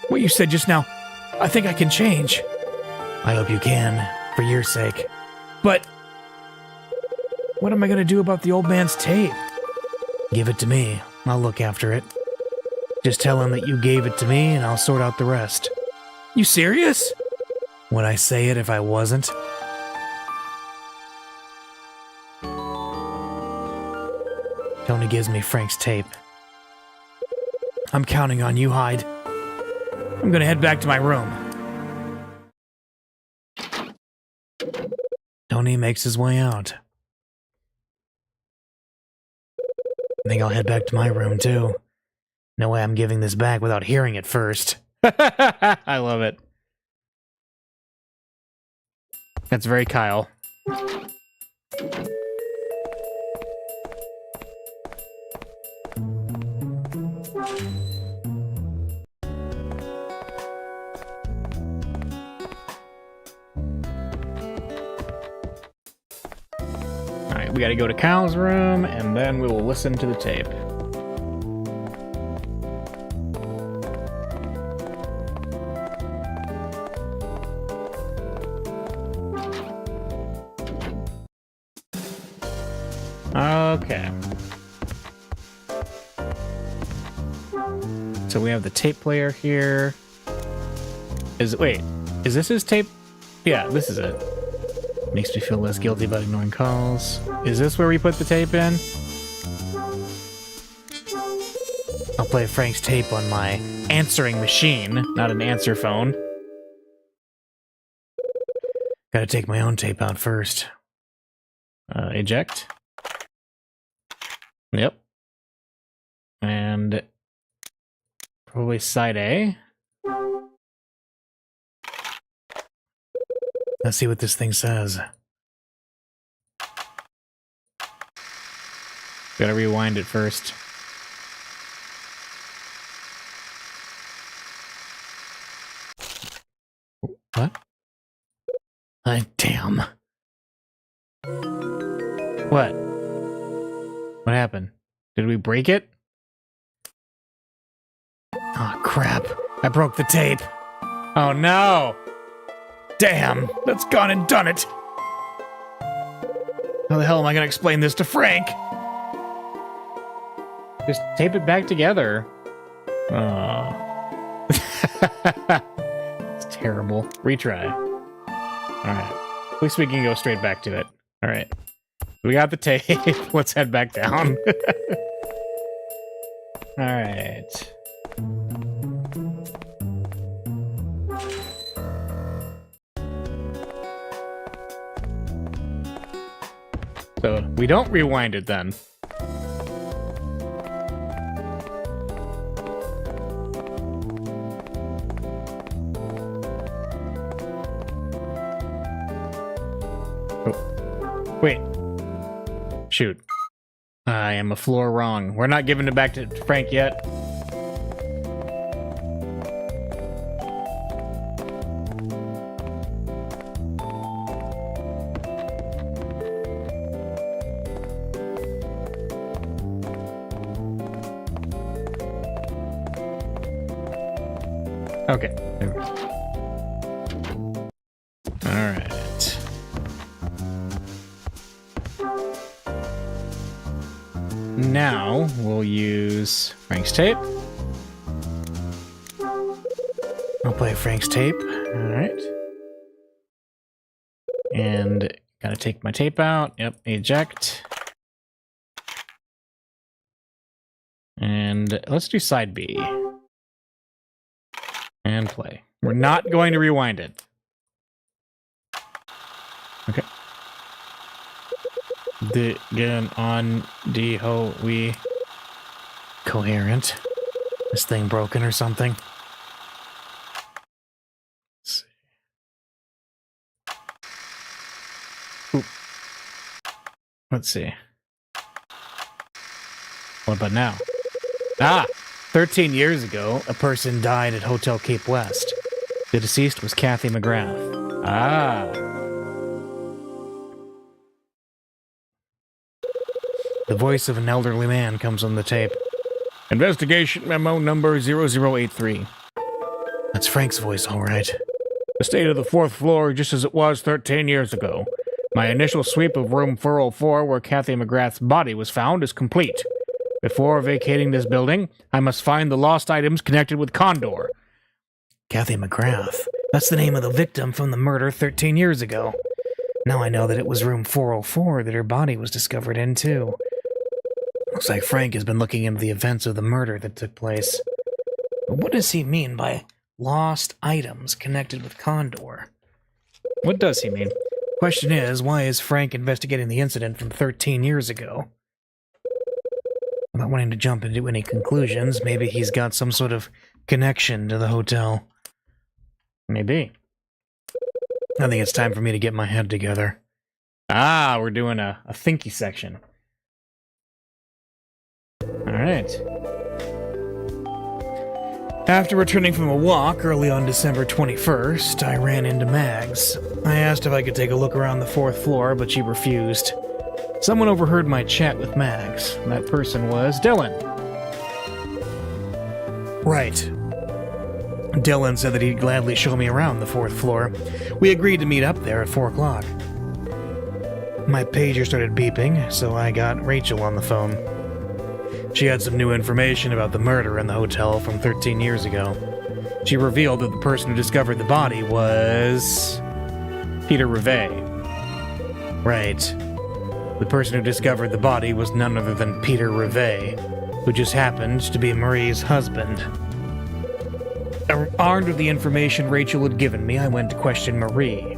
What you said just now, I think I can change. I hope you can, for your sake. But what am I going to do about the old man's tape? Give it to me. I'll look after it. Just tell him that you gave it to me and I'll sort out the rest. You serious? Would I say it if I wasn't? Tony gives me Frank's tape. I'm counting on you, Hyde. I'm gonna head back to my room. Tony makes his way out. I think I'll head back to my room, too. No way I'm giving this back without hearing it first. I love it. That's very Kyle. Alright, we gotta go to Kyle's room, and then we will listen to the tape. Okay. So we have the tape player here. Wait, is this his tape? Yeah, this is it. Makes me feel less guilty about ignoring calls. Is this where we put the tape in? I'll play Frank's tape on my answering machine, not an answer phone. Gotta take my own tape out first. Eject. Yep. And probably side A. Let's see what this thing says. Gotta rewind it first. What? Damn. What? What happened? Did we break it? Oh, crap. I broke the tape. Oh, no. Damn, that's gone and done it. How the hell am I going to explain this to Frank? Just tape it back together. Oh. It's terrible. Retry. Alright. At least we can go straight back to it. Alright. We got the tape. Let's head back down. Alright. So, we don't rewind it then. Oh. Wait. Shoot. I am a floor wrong. We're not giving it back to Frank yet. Okay. Alright. Now, we'll use Frank's tape. I'll play Frank's tape. Alright. And gotta take my tape out. Yep, eject. And let's do side B. And play. We're not going to rewind it. Okay. Again on the ho we coherent. This thing broken or something? Let's see. Oop. Let's see. What about now? Ah! 13 years ago, a person died at Hotel Cape West. The deceased was Kathy McGrath. Ah. The voice of an elderly man comes on the tape. Investigation memo number 0083. That's Frank's voice, all right. The state of the 4th floor just as it was 13 years ago. My initial sweep of room 404, where Kathy McGrath's body was found, is complete. Before vacating this building, I must find the lost items connected with Condor. Kathy McGrath. That's the name of the victim from the murder 13 years ago. Now I know that it was room 404 that her body was discovered in, too. Looks like Frank has been looking into the events of the murder that took place. But what does he mean by lost items connected with Condor? What does he mean? Question is, why is Frank investigating the incident from 13 years ago? Without wanting to jump into any conclusions, maybe he's got some sort of connection to the hotel. Maybe. I think it's time for me to get my head together. Ah, we're doing a thinky section. Alright. After returning from a walk early on December 21st, I ran into Mags. I asked if I could take a look around the 4th floor, but she refused. Someone overheard my chat with Mags. That person was Dylan. Right. Dylan said that he'd gladly show me around the 4th floor. We agreed to meet up there at 4 o'clock. My pager started beeping, so I got Rachel on the phone. She had some new information about the murder in the hotel from 13 years ago. She revealed that the person who discovered the body was Peter Rivet. Right. The person who discovered the body was none other than Peter Rivet, who just happened to be Marie's husband. Armed with the information Rachel had given me, I went to question Marie.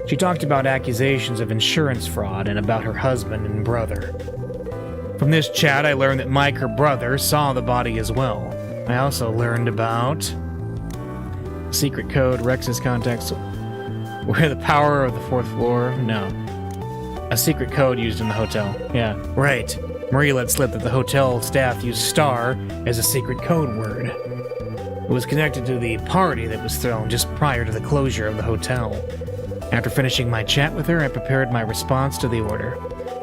She talked about accusations of insurance fraud and about her husband and brother. From this chat, I learned that Mike, her brother, saw the body as well. I also learned about secret code, Rex's contacts, where the power of the 4th floor. No. A secret code used in the hotel. Yeah, right. Marie let slip that the hotel staff used Star as a secret code word. was connected to the party that was thrown just prior to the closure of the hotel. After finishing my chat with her, I prepared my response to the order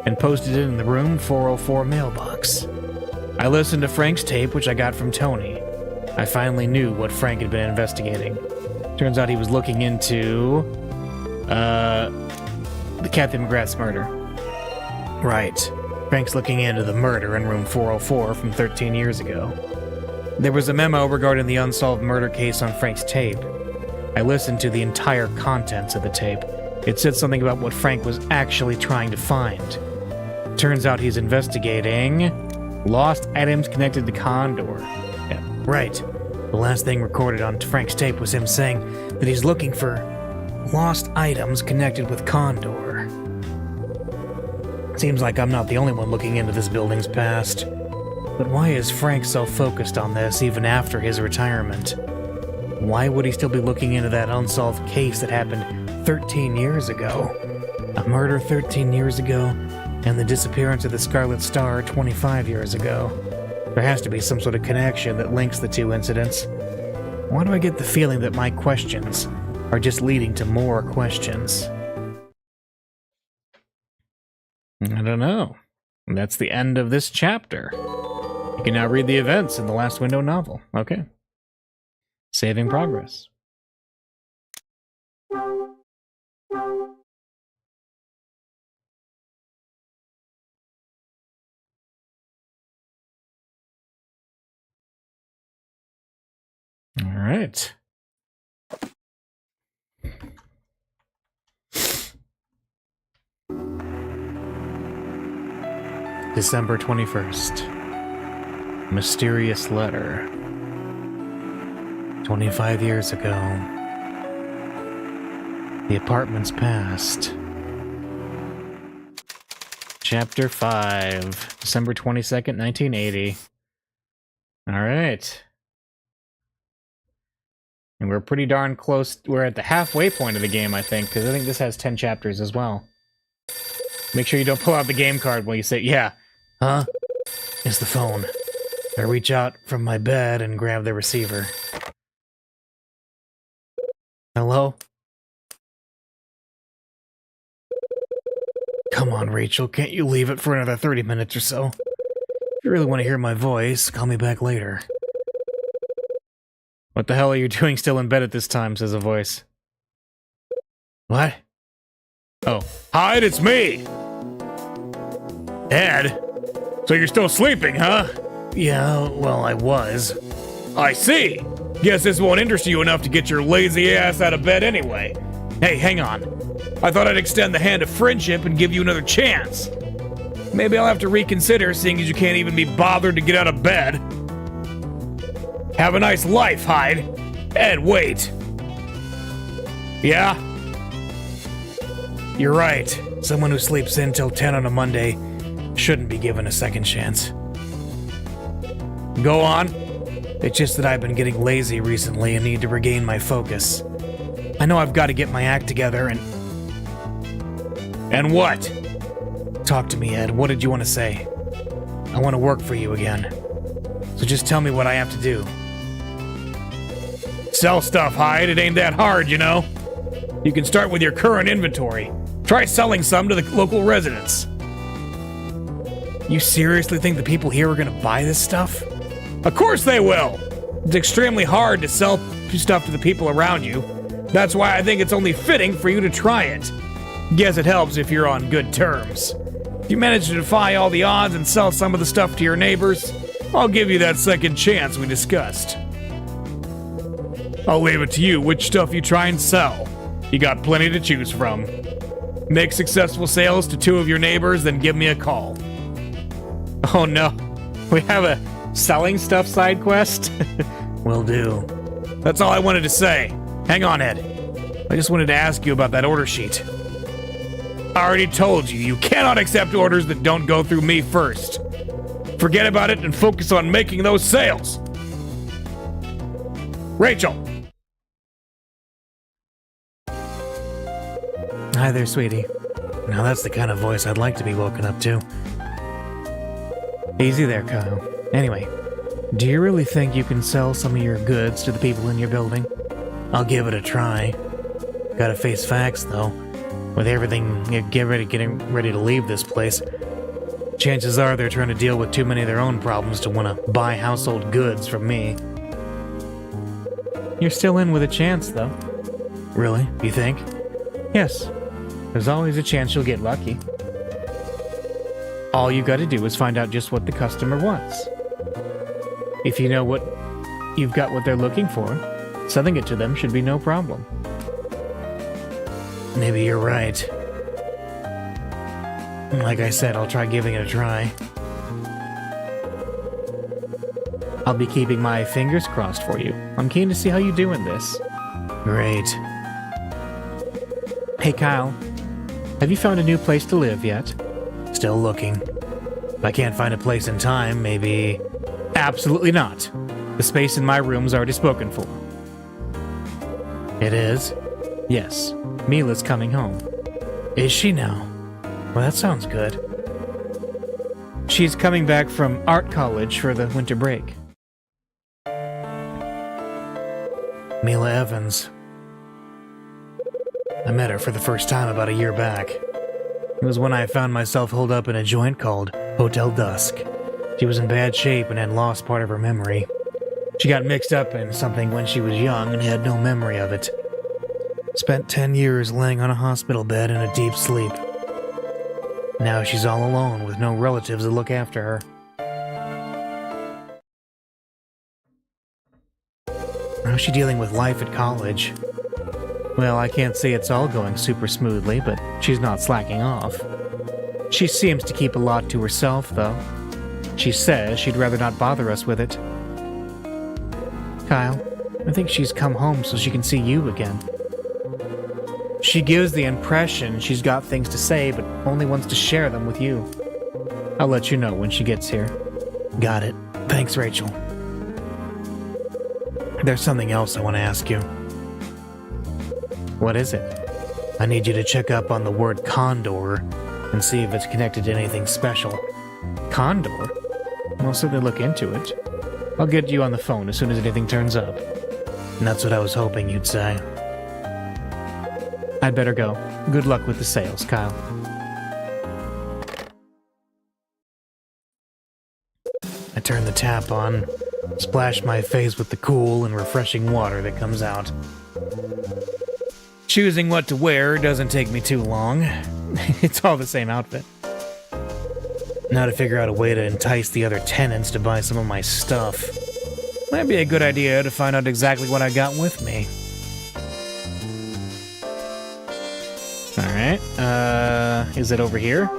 and posted it in the room 404 mailbox. I listened to Frank's tape, which I got from Tony. I finally knew what Frank had been investigating. Turns out he was looking into the Kathy McGrath's murder. Right. Frank's looking into the murder in room 404 from 13 years ago. There was a memo regarding the unsolved murder case on Frank's tape. I listened to the entire contents of the tape. It said something about what Frank was actually trying to find. Turns out he's investigating lost items connected to Condor. Yeah, right. The last thing recorded on Frank's tape was him saying that he's looking for lost items connected with Condor. Seems like I'm not the only one looking into this building's past. But why is Frank so focused on this even after his retirement? Why would he still be looking into that unsolved case that happened 13 years ago? A murder 13 years ago, and the disappearance of the Scarlet Star 25 years ago. There has to be some sort of connection that links the two incidents. Why do I get the feeling that my questions are just leading to more questions? I don't know. That's the end of this chapter. You can now read the events in the Last Window novel. Okay. Saving progress. All right. December 21st. Mysterious letter. 25 years ago. The apartment's past. Chapter 5. December 22nd, 1980. Alright. And we're pretty darn close. We're at the halfway point of the game, I think, because I think this has 10 chapters as well. Make sure you don't pull out the game card when you say, yeah. Huh? It's the phone. I reach out from my bed and grab the receiver. Hello? Come on, Rachel, can't you leave it for another 30 minutes or so? If you really want to hear my voice, call me back later. What the hell are you doing still in bed at this time, says a voice. What? Oh. Hyde, it's me! Ed? So you're still sleeping, huh? Yeah, well, I was. I see! Guess this won't interest you enough to get your lazy ass out of bed anyway. Hey, hang on. I thought I'd extend the hand of friendship and give you another chance. Maybe I'll have to reconsider, seeing as you can't even be bothered to get out of bed. Have a nice life, Hyde. Ed, wait. Yeah? You're right. Someone who sleeps in till 10 on a Monday shouldn't be given a second chance. Go on. It's just that I've been getting lazy recently and need to regain my focus. I know I've got to get my act together and... And what? Talk to me, Ed. What did you want to say? I want to work for you again. So just tell me what I have to do. Sell stuff, Hyde. It ain't that hard, you know. You can start with your current inventory. Try selling some to the local residents. You seriously think the people here are going to buy this stuff? Of course they will! It's extremely hard to sell stuff to the people around you. That's why I think it's only fitting for you to try it. Guess it helps if you're on good terms. If you manage to defy all the odds and sell some of the stuff to your neighbors, I'll give you that second chance we discussed. I'll leave it to you which stuff you try and sell. You got plenty to choose from. Make successful sales to 2 of your neighbors, then give me a call. Oh no, we have a selling stuff side quest? Will do. That's all I wanted to say. Hang on, Ed. I just wanted to ask you about that order sheet. I already told you, you cannot accept orders that don't go through me first. Forget about it and focus on making those sales. Rachel! Hi there, sweetie. Now that's the kind of voice I'd like to be woken up to. Easy there, Kyle. Anyway, Do you really think you can sell some of your goods to the people in your building? I'll give it a try. Gotta face facts, though. With everything getting ready to leave this place, chances are they're trying to deal with too many of their own problems to want to buy household goods from me. You're still in with a chance, though. Really? You think? Yes. There's always a chance you'll get lucky. All you gotta do is find out just what the customer wants. If you know what you've got what they're looking for, selling it to them should be no problem. Maybe you're right. Like I said, I'll try giving it a try. I'll be keeping my fingers crossed for you. I'm keen to see how you do in this. Great. Hey Kyle, have you found a new place to live yet? Still looking. If I can't find a place in time, maybe... Absolutely not. The space in my room's already spoken for. It is? Yes. Mila's coming home. Is she now? Well, that sounds good. She's coming back from art college for the winter break. Mila Evans. I met her for the first time about a year back. It was when I found myself holed up in a joint called Hotel Dusk. She was in bad shape and had lost part of her memory. She got mixed up in something when she was young and had no memory of it. Spent 10 years laying on a hospital bed in a deep sleep. Now she's all alone with no relatives to look after her. How's she dealing with life at college? Well, I can't say it's all going super smoothly, but she's not slacking off. She seems to keep a lot to herself, though. She says she'd rather not bother us with it. Kyle, I think she's come home so she can see you again. She gives the impression she's got things to say, but only wants to share them with you. I'll let you know when she gets here. Got it. Thanks, Rachel. There's something else I want to ask you. What is it? I need you to check up on the word condor and see if it's connected to anything special. Condor? I'll certainly look into it. I'll get you on the phone as soon as anything turns up. And that's what I was hoping you'd say. I'd better go. Good luck with the sales, Kyle. I turn the tap on, splash my face with the cool and refreshing water that comes out. Choosing what to wear doesn't take me too long. It's all the same outfit. Now to figure out a way to entice the other tenants to buy some of my stuff. Might be a good idea to find out exactly what I got with me. Alright, is it over here?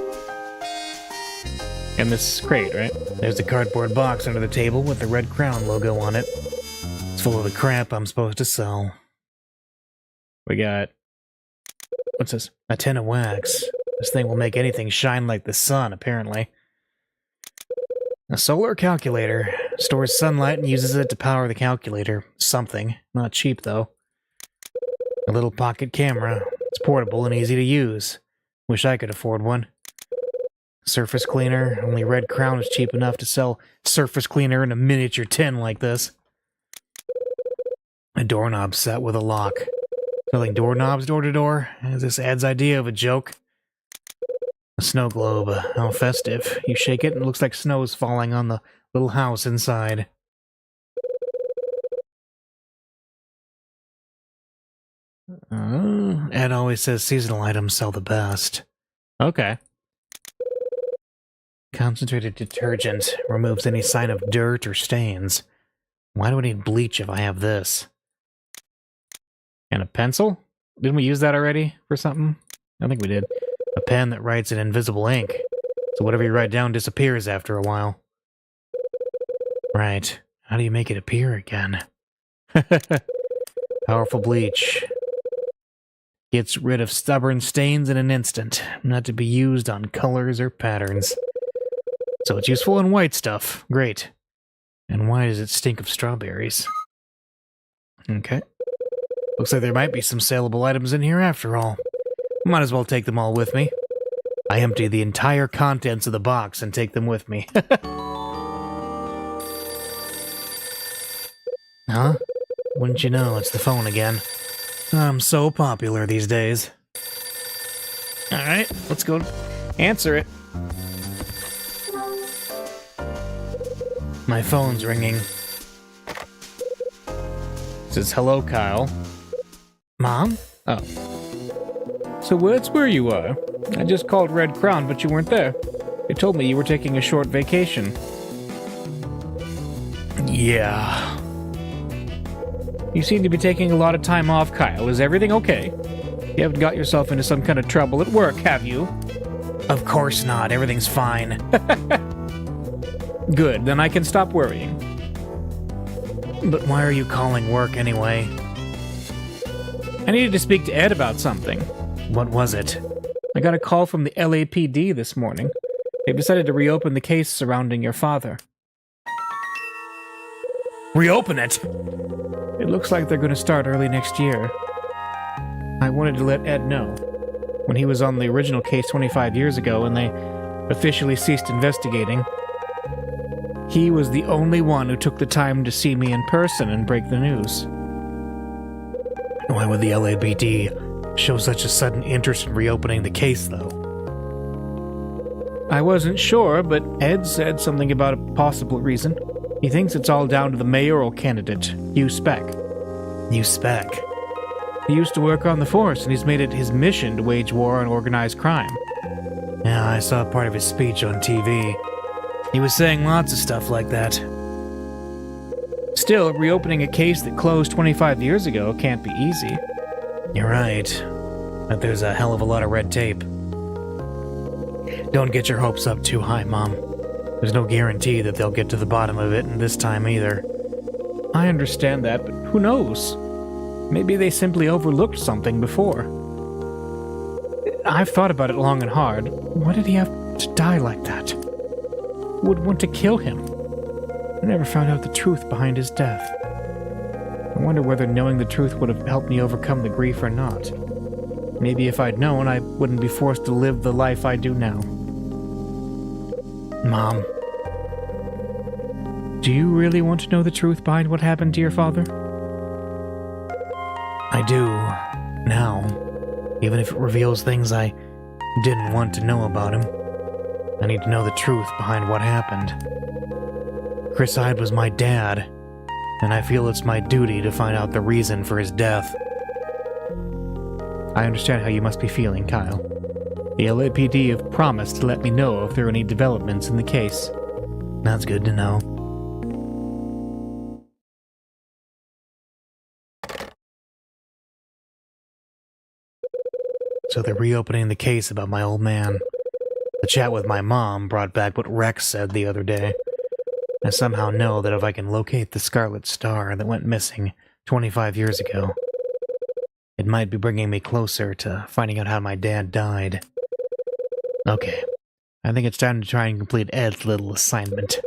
In this crate, right? There's a cardboard box under the table with the Red Crown logo on it. It's full of the crap I'm supposed to sell. We got... What's this? A tin of wax. This thing will make anything shine like the sun, apparently. A solar calculator. Stores sunlight and uses it to power the calculator. Something. Not cheap, though. A little pocket camera. It's portable and easy to use. Wish I could afford one. Surface cleaner. Only Red Crown is cheap enough to sell surface cleaner in a miniature tin like this. A doorknob set with a lock. Selling doorknobs door to door? Is this ad's idea of a joke? A snow globe. How festive. You shake it and it looks like snow's falling on the little house inside. Ed always says seasonal items sell the best. Okay. Concentrated detergent. Removes any sign of dirt or stains. Why do I need bleach if I have this? And a pencil? Didn't we use that already for something? I think we did. A pen that writes in invisible ink. So whatever you write down disappears after a while. Right. How do you make it appear again? Powerful bleach. Gets rid of stubborn stains in an instant. Not to be used on colors or patterns. So it's useful in white stuff. Great. And why does it stink of strawberries? Okay. Looks like there might be some saleable items in here after all. Might as well take them all with me. I empty the entire contents of the box and take them with me. Huh? Wouldn't you know, it's the phone again. I'm so popular these days. Alright, let's go answer it. My phone's ringing. It says, hello, Kyle. Mom? Oh. So that's where you are. I just called Red Crown, but you weren't there. They told me you were taking a short vacation. Yeah. You seem to be taking a lot of time off, Kyle. Is everything okay? You haven't got yourself into some kind of trouble at work, have you? Of course not. Everything's fine. Good, then I can stop worrying. But why are you calling work anyway? I needed to speak to Ed about something. What was it? I got a call from the LAPD this morning. They've decided to reopen the case surrounding your father. Reopen it? It looks like they're going to start early next year. I wanted to let Ed know. When he was on the original case 25 years ago and they officially ceased investigating, he was the only one who took the time to see me in person and break the news. Why would the LAPD show such a sudden interest in reopening the case, though? I wasn't sure, but Ed said something about a possible reason. He thinks it's all down to the mayoral candidate, Hugh Speck. Hugh Speck? He used to work on the force, and he's made it his mission to wage war on organized crime. Yeah, I saw part of his speech on TV. He was saying lots of stuff like that. Still, reopening a case that closed 25 years ago can't be easy. You're right. But there's a hell of a lot of red tape. Don't get your hopes up too high, Mom. There's no guarantee that they'll get to the bottom of it in this time either. I understand that, but who knows? Maybe they simply overlooked something before. I've thought about it long and hard. Why did he have to die like that? Who would want to kill him? I never found out the truth behind his death. I wonder whether knowing the truth would have helped me overcome the grief or not. Maybe if I'd known, I wouldn't be forced to live the life I do now. Mom, do you really want to know the truth behind what happened to your father? I do, now, even if it reveals things I didn't want to know about him. I need to know the truth behind what happened. Chris Hyde was my dad, and I feel it's my duty to find out the reason for his death. I understand how you must be feeling, Kyle. The LAPD have promised to let me know if there are any developments in the case. That's good to know. So they're reopening the case about my old man. The chat with my mom brought back what Rex said the other day. I somehow know that if I can locate the Scarlet Star that went missing 25 years ago, it might be bringing me closer to finding out how my dad died. Okay, I think it's time to try and complete Ed's little assignment.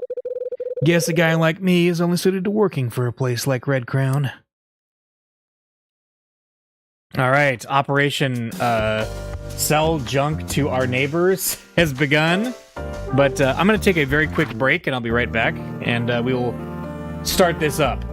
Guess a guy like me is only suited to working for a place like Red Crown. Alright, Operation Sell Junk to Our Neighbors has begun. But I'm going to take a very quick break and I'll be right back. And we will start this up.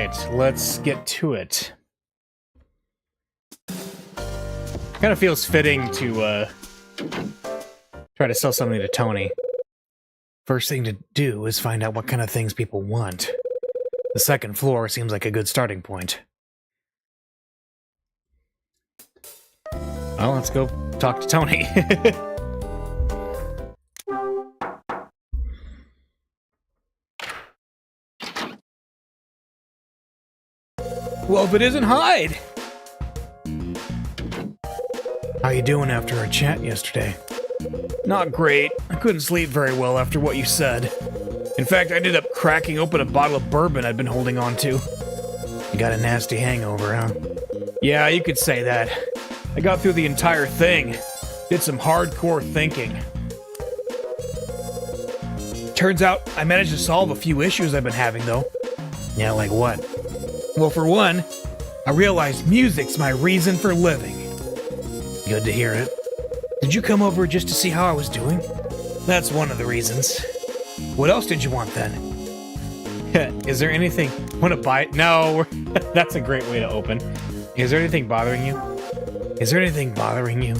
right, let's get to it. Kind of feels fitting to try to sell something to Tony. First thing to do is find out what kind of things people want. The second floor seems like a good starting point. Well, let's go talk to Tony. Well, if it isn't Hyde! How you doing after our chat yesterday? Not great. I couldn't sleep very well after what you said. In fact, I ended up cracking open a bottle of bourbon I'd been holding on to. You got a nasty hangover, huh? Yeah, you could say that. I got through the entire thing. Did some hardcore thinking. Turns out, I managed to solve a few issues I've been having, though. Yeah, like what? Well, for one, I realized music's my reason for living. Good to hear it. Did you come over just to see how I was doing? That's one of the reasons. What else did you want, then? Is there anything... Want to buy it? No, that's a great way to open. Is there anything bothering you? Is there anything bothering you?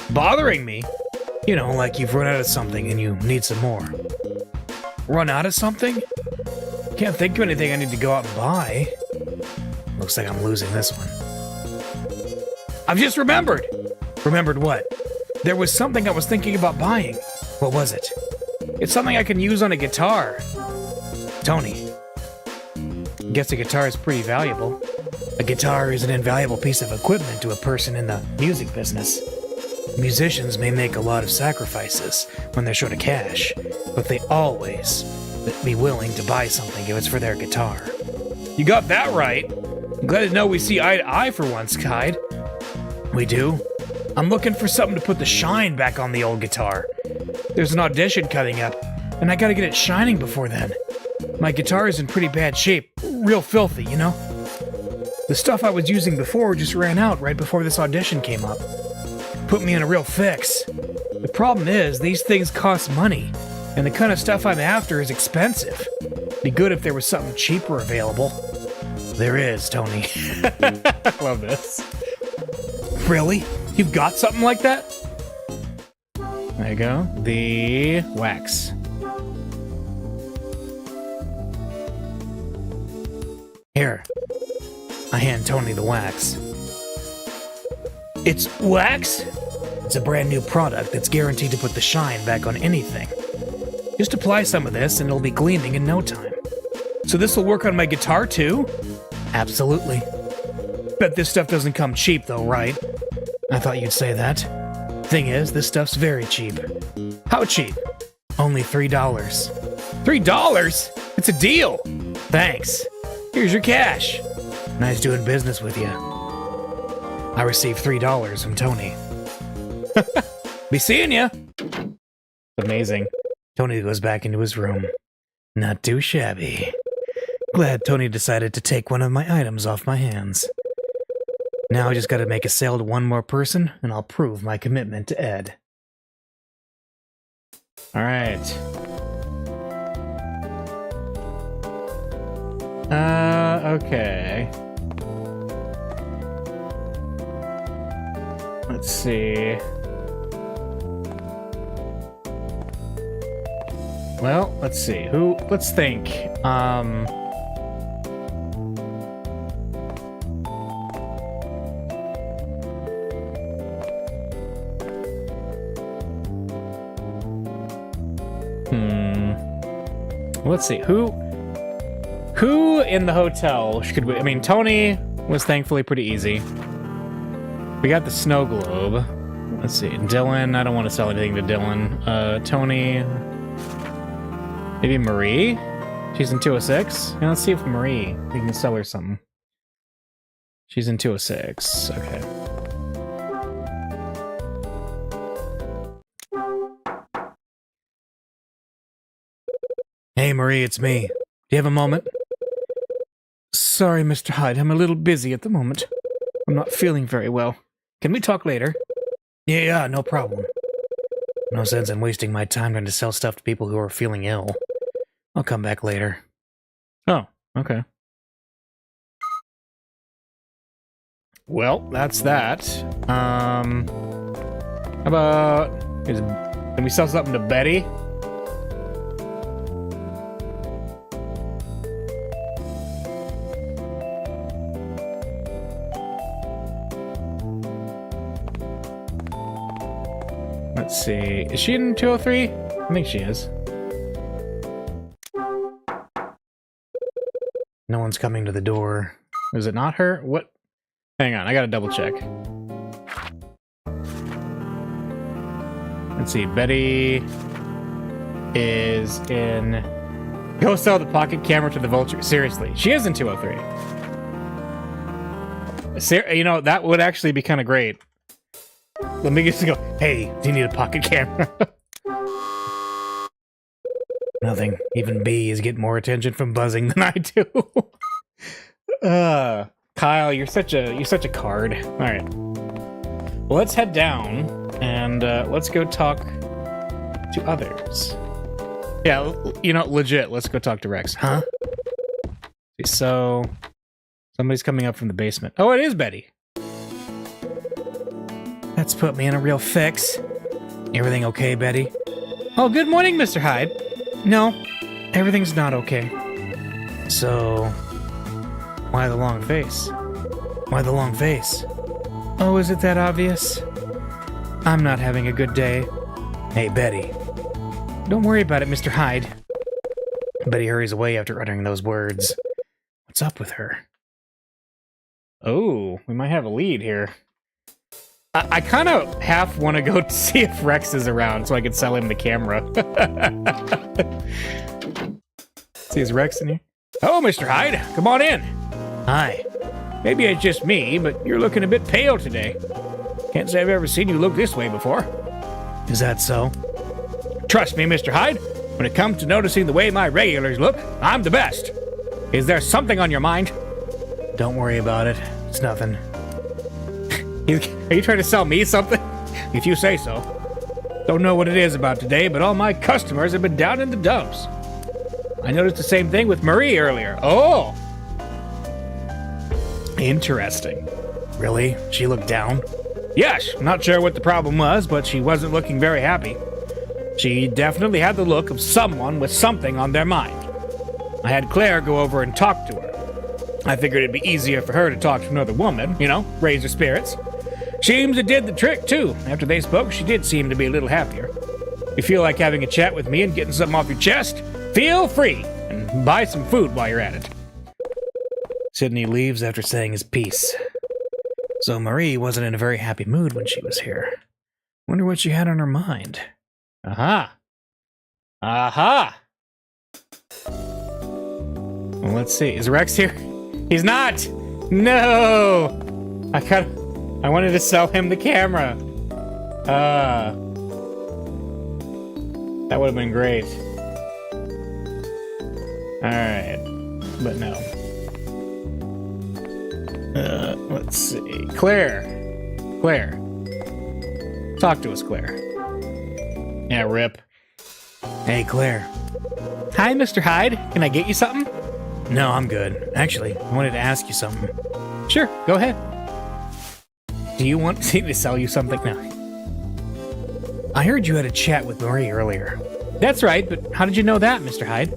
Bothering me? You know, like you've run out of something and you need some more. Run out of something? Can't think of anything I need to go out and buy. Looks like I'm losing this one. I've just remembered! Remembered what? There was something I was thinking about buying. What was it? It's something I can use on a guitar. Tony. Guess a guitar is pretty valuable. A guitar is an invaluable piece of equipment to a person in the music business. Musicians may make a lot of sacrifices when they're short of cash, but they always be willing to buy something if it's for their guitar. You got that right. I'm glad to know we see eye to eye for once, Hyde. We do? I'm looking for something to put the shine back on the old guitar. There's an audition coming up, and I gotta get it shining before then. My guitar is in pretty bad shape. Real filthy, you know? The stuff I was using before just ran out right before this audition came up. Put me in a real fix. The problem is, these things cost money, and the kind of stuff I'm after is expensive. Be good if there was something cheaper available. There is, Tony. I love this. Really? You've got something like that? There you go. The wax. Here. I hand Tony the wax. It's wax? It's a brand new product that's guaranteed to put the shine back on anything. Just apply some of this and it'll be gleaming in no time. So this will work on my guitar too? Absolutely. Bet this stuff doesn't come cheap though, right? I thought you'd say that. Thing is, this stuff's very cheap. How cheap? Only $3. $3? It's a deal! Thanks. Here's your cash. Nice doing business with you. I received $3 from Tony. Be seeing ya! Amazing. Tony goes back into his room. Not too shabby. Glad Tony decided to take one of my items off my hands. Now I just gotta make a sale to one more person, and I'll prove my commitment to Ed. Alright. Okay. Let's see. Well, let's see. Let's think. Let's see. Who in the hotel should we... I mean, Tony was thankfully pretty easy. We got the snow globe. Let's see. Dylan. I don't want to sell anything to Dylan. Tony. Maybe Marie? She's in 206? Yeah, let's see if Marie... We can sell her something. She's in 206. Okay. Hey, Marie, it's me. Do you have a moment? Sorry, Mr. Hyde, I'm a little busy at the moment. I'm not feeling very well. Can we talk later? Yeah, no problem. No sense in wasting my time trying to sell stuff to people who are feeling ill. I'll come back later. Oh, okay. Well, that's that. How about... Can we sell something to Betty? Let's see. Is she in 203? I think she is. No one's coming to the door. Is it not her? What? Hang on, I gotta double check. Let's see. Betty is in... Go sell the pocket camera to the vulture. Seriously, she is in 203. You know, that would actually be kind of great. Let me just go, hey, do you need a pocket camera? Nothing. Even bees get more attention from buzzing than I do. Kyle, you're such a card. All right. Well, let's head down and let's go talk to others. Yeah, you know, legit. Let's go talk to Rex. Huh? So, somebody's coming up from the basement. Oh, it is Betty. That's put me in a real fix. Everything okay, Betty? Oh, good morning, Mr. Hyde. No, everything's not okay. So, why the long face? Why the long face? Oh, is it that obvious? I'm not having a good day. Hey, Betty. Don't worry about it, Mr. Hyde. Betty hurries away after uttering those words. What's up with her? Oh, we might have a lead here. I kind of half want to go see if Rex is around so I can sell him the camera. See, is Rex in here? Oh, Mr. Hyde, come on in. Hi. Maybe it's just me, but you're looking a bit pale today. Can't say I've ever seen you look this way before. Is that so? Trust me, Mr. Hyde, when it comes to noticing the way my regulars look, I'm the best. Is there something on your mind? Don't worry about it. It's nothing. Are you trying to sell me something? If you say so. Don't know what it is about today, but all my customers have been down in the dumps. I noticed the same thing with Marie earlier. Oh! Interesting. Really? She looked down? Yes, not sure what the problem was, but she wasn't looking very happy. She definitely had the look of someone with something on their mind. I had Claire go over and talk to her. I figured it'd be easier for her to talk to another woman, you know, raise her spirits. Seems it did the trick, too. After they spoke, she did seem to be a little happier. If you feel like having a chat with me and getting something off your chest, feel free, and buy some food while you're at it. Sydney leaves after saying his piece. So Marie wasn't in a very happy mood when she was here. Wonder what she had on her mind. Aha! Aha! Well, let's see. Is Rex here? He's not! No! I wanted to sell him the camera. That would have been great. Alright. But no. Let's see. Claire. Claire. Talk to us, Claire. Yeah, rip. Hey, Claire. Hi, Mr. Hyde. Can I get you something? No, I'm good. Actually, I wanted to ask you something. Sure, go ahead. Do you want me to sell you something now? I heard you had a chat with Marie earlier. That's right, but how did you know that, Mr. Hyde?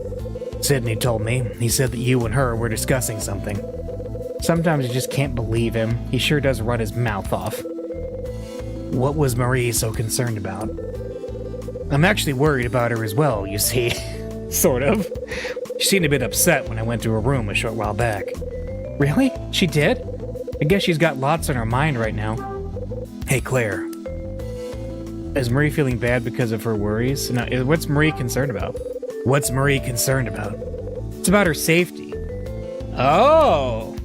Sidney told me. He said that you and her were discussing something. Sometimes you just can't believe him. He sure does run his mouth off. What was Marie so concerned about? I'm actually worried about her as well, you see. Sort of. She seemed a bit upset when I went to her room a short while back. Really? She did? I guess she's got lots on her mind right now. Hey, Claire. Is Marie feeling bad because of her worries? No, what's Marie concerned about? What's Marie concerned about? It's about her safety. Oh!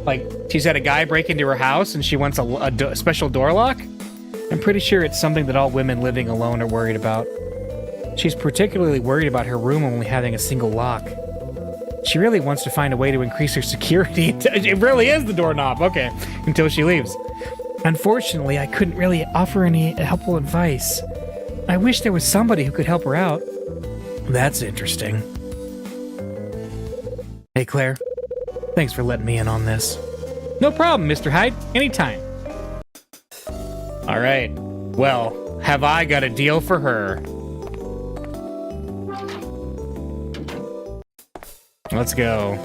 Like, she's had a guy break into her house and she wants a special door lock? I'm pretty sure it's something that all women living alone are worried about. She's particularly worried about her room only having a single lock. She really wants to find a way to increase her security. It really is the doorknob. Okay. Until she leaves. Unfortunately, I couldn't really offer any helpful advice. I wish there was somebody who could help her out. That's interesting. Hey, Claire. Thanks for letting me in on this. No problem, Mr. Hyde. Anytime. All right. Well, have I got a deal for her? Let's go.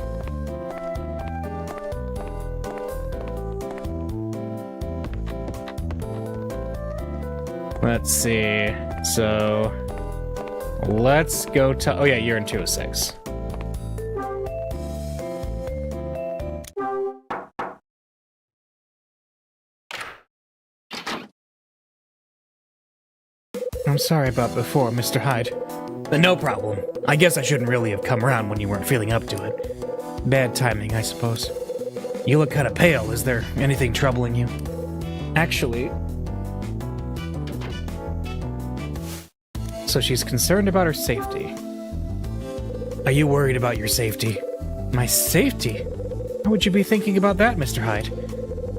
Let's see. So, let's go to... Oh, yeah, you're in 206. I'm sorry about before, Mr. Hyde. No problem. I guess I shouldn't really have come around when you weren't feeling up to it. Bad timing, I suppose. You look kind of pale. Is there anything troubling you? Actually... So she's concerned about her safety. Are you worried about your safety? My safety? How would you be thinking about that, Mr. Hyde?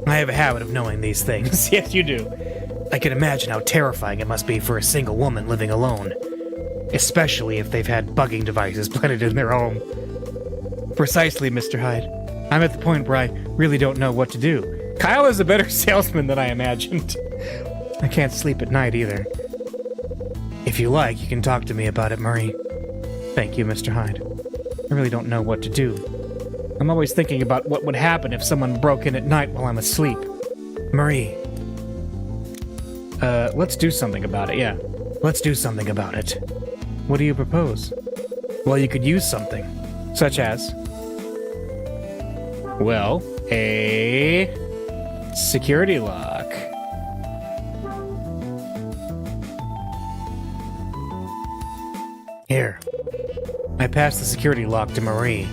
I have a habit of knowing these things. Yes, you do. I can imagine how terrifying it must be for a single woman living alone. Especially if they've had bugging devices planted in their home. Precisely, Mr. Hyde. I'm at the point where I really don't know what to do. Kyle is a better salesman than I imagined. I can't sleep at night either. If you like, you can talk to me about it, Marie. Thank you, Mr. Hyde. I really don't know what to do. I'm always thinking about what would happen if someone broke in at night while I'm asleep. Marie. Let's do something about it, yeah. Let's do something about it. What do you propose? Well, you could use something. Such as? Well, a security lock. Here. I passed the security lock to Marie.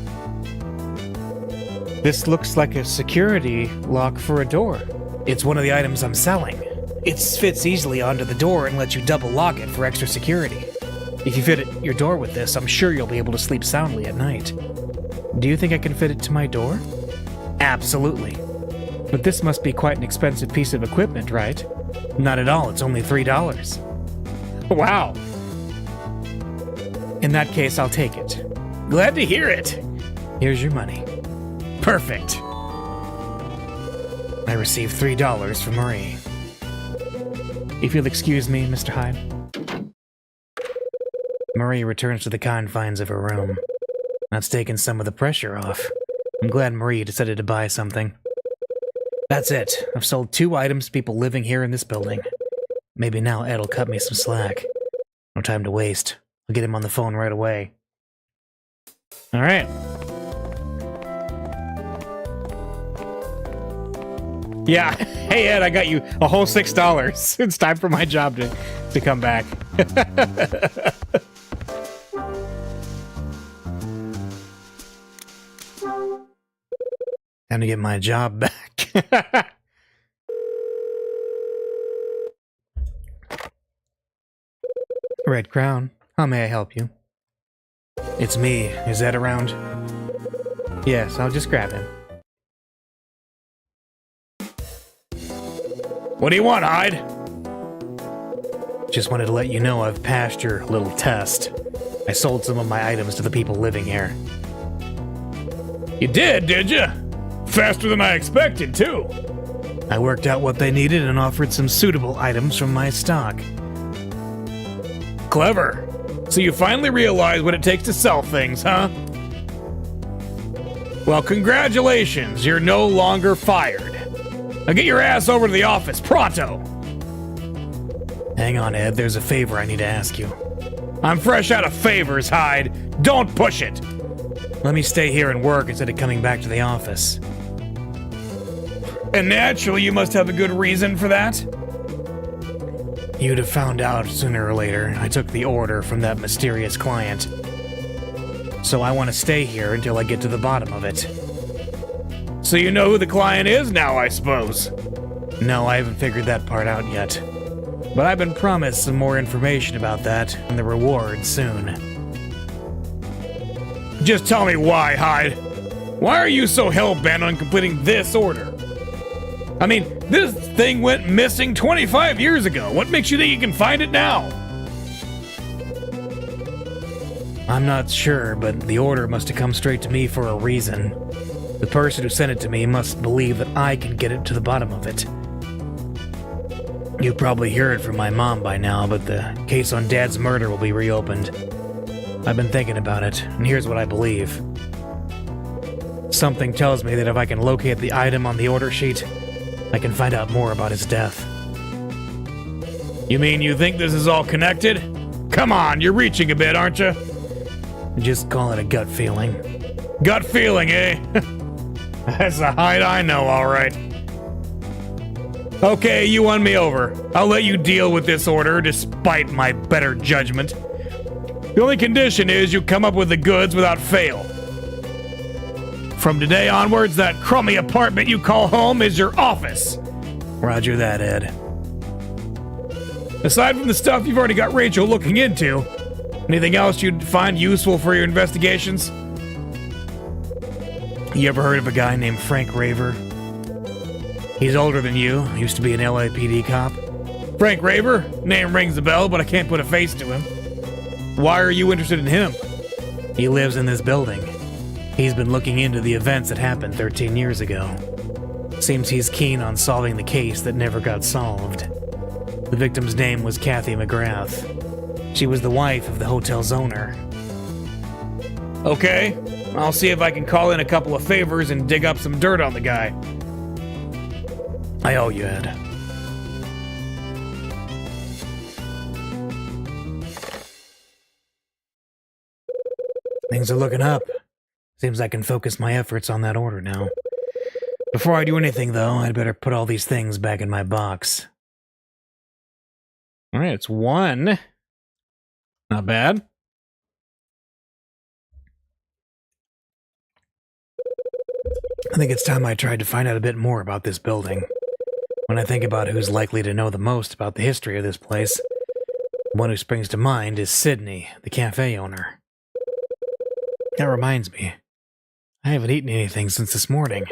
This looks like a security lock for a door. It's one of the items I'm selling. It fits easily onto the door and lets you double lock it for extra security. If you fit your door with this, I'm sure you'll be able to sleep soundly at night. Do you think I can fit it to my door? Absolutely. But this must be quite an expensive piece of equipment, right? Not at all, it's only $3. Wow. In that case, I'll take it. Glad to hear it. Here's your money. Perfect. I received $3 from Marie. If you'll excuse me, Mr. Hyde. Marie returns to the confines of her room. That's taken some of the pressure off. I'm glad Marie decided to buy something. That's it. I've sold 2 items to people living here in this building. Maybe now Ed'll cut me some slack. No time to waste. I'll get him on the phone right away. All right. Yeah. Hey, Ed, I got you a whole $6. It's time for my job to come back. Time to get my job back. Red Crown, how may I help you? It's me. Is Ed around? Yes, I'll just grab him. What do you want, Hyde? Just wanted to let you know I've passed your little test. I sold some of my items to the people living here. You did you? Faster than I expected, too. I worked out what they needed and offered some suitable items from my stock. Clever. So you finally realize what it takes to sell things, huh? Well, congratulations. You're no longer fired. Now get your ass over to the office, pronto! Hang on, Ed. There's a favor I need to ask you. I'm fresh out of favors, Hyde. Don't push it! Let me stay here and work instead of coming back to the office. And naturally, you must have a good reason for that? You'd have found out sooner or later. I took the order from that mysterious client. So I want to stay here until I get to the bottom of it. So you know who the client is now, I suppose? No, I haven't figured that part out yet. But I've been promised some more information about that and the reward soon. Just tell me why, Hyde. Why are you so hell-bent on completing this order? I mean, this thing went missing 25 years ago. What makes you think you can find it now? I'm not sure, but the order must have come straight to me for a reason. The person who sent it to me must believe that I can get it to the bottom of it. You probably heard from my mom by now, but the case on Dad's murder will be reopened. I've been thinking about it, and here's what I believe. Something tells me that if I can locate the item on the order sheet, I can find out more about his death. You mean you think this is all connected? Come on, you're reaching a bit, aren't you? Just call it a gut feeling. Gut feeling, eh? That's a Hyde I know, all right. Okay, you won me over. I'll let you deal with this order, despite my better judgment. The only condition is you come up with the goods without fail. From today onwards, that crummy apartment you call home is your office. Roger that, Ed. Aside from the stuff you've already got Rachel looking into, anything else you'd find useful for your investigations? You ever heard of a guy named Frank Raver? He's older than you, used to be an LAPD cop. Frank Raver? Name rings a bell, but I can't put a face to him. Why are you interested in him? He lives in this building. He's been looking into the events that happened 13 years ago. Seems he's keen on solving the case that never got solved. The victim's name was Kathy McGrath. She was the wife of the hotel's owner. Okay, I'll see if I can call in a couple of favors and dig up some dirt on the guy. I owe you, Ed. Things are looking up. Seems I can focus my efforts on that order now. Before I do anything, though, I'd better put all these things back in my box. Alright, it's 1. Not bad. I think it's time I tried to find out a bit more about this building. When I think about who's likely to know the most about the history of this place, the one who springs to mind is Sydney, the cafe owner. That reminds me, I haven't eaten anything since this morning.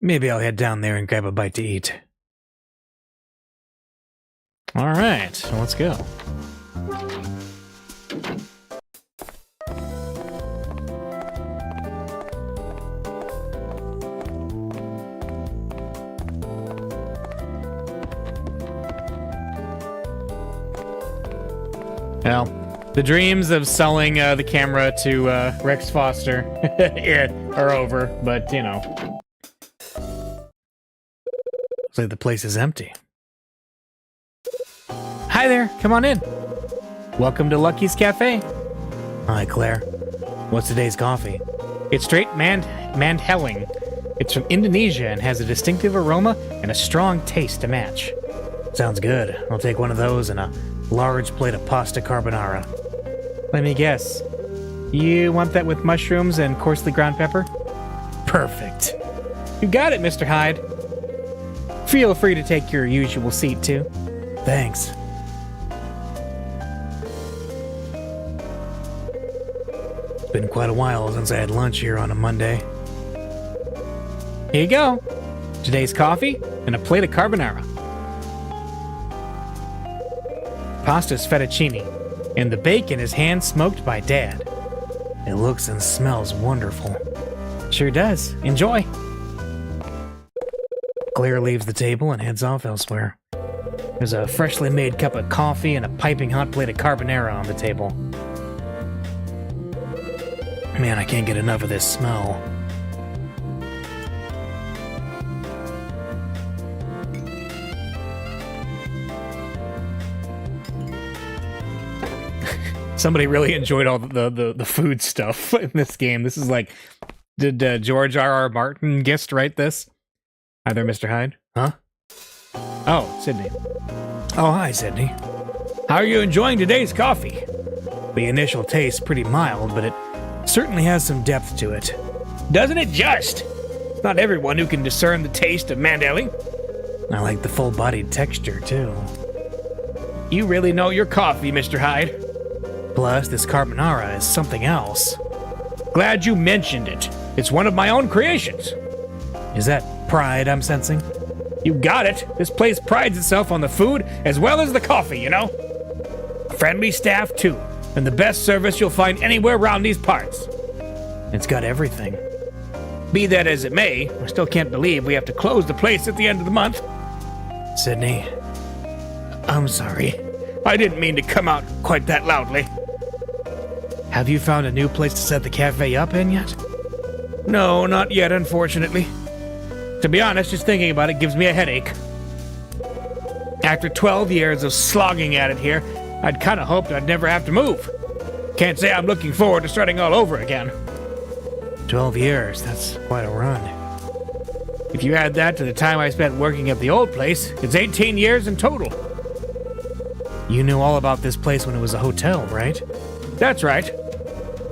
Maybe I'll head down there and grab a bite to eat. Alright, so let's go. Well, the dreams of selling the camera to Rex Foster are over, but, you know. Looks like the place is empty. Hi there, come on in. Welcome to Lucky's Cafe. Hi, Claire. What's today's coffee? It's straight Mandheling. It's from Indonesia and has a distinctive aroma and a strong taste to match. Sounds good. I'll take one of those and a large plate of pasta carbonara. Let me guess. You want that with mushrooms and coarsely ground pepper? Perfect. You got it, Mr. Hyde. Feel free to take your usual seat, too. Thanks. It's been quite a while since I had lunch here on a Monday. Here you go. Today's coffee and a plate of carbonara. Pasta's fettuccine, and the bacon is hand-smoked by Dad. It looks and smells wonderful. Sure does. Enjoy. Claire leaves the table and heads off elsewhere. There's a freshly made cup of coffee and a piping hot plate of carbonara on the table. Man, I can't get enough of this smell. Somebody really enjoyed all the food stuff in this game. This is like, did George R.R. Martin Gist write this? Hi there, Mr. Hyde. Huh? Oh, Sydney. Oh, hi, Sydney. How are you enjoying today's coffee? The initial taste's pretty mild, but it certainly has some depth to it. Doesn't it just? Not everyone who can discern the taste of Mandheling. I like the full-bodied texture, too. You really know your coffee, Mr. Hyde. Plus, this carbonara is something else. Glad you mentioned it. It's one of my own creations. Is that pride I'm sensing? You got it. This place prides itself on the food as well as the coffee, you know? Friendly staff, too, and the best service you'll find anywhere around these parts. It's got everything. Be that as it may, I still can't believe we have to close the place at the end of the month. Sydney, I'm sorry. I didn't mean to come out quite that loudly. Have you found a new place to set the cafe up in yet? No, not yet, unfortunately. To be honest, just thinking about it gives me a headache. After 12 years of slogging at it here, I'd kind of hoped I'd never have to move. Can't say I'm looking forward to starting all over again. 12 years, that's quite a run. If you add that to the time I spent working at the old place, it's 18 years in total. You knew all about this place when it was a hotel, right? That's right.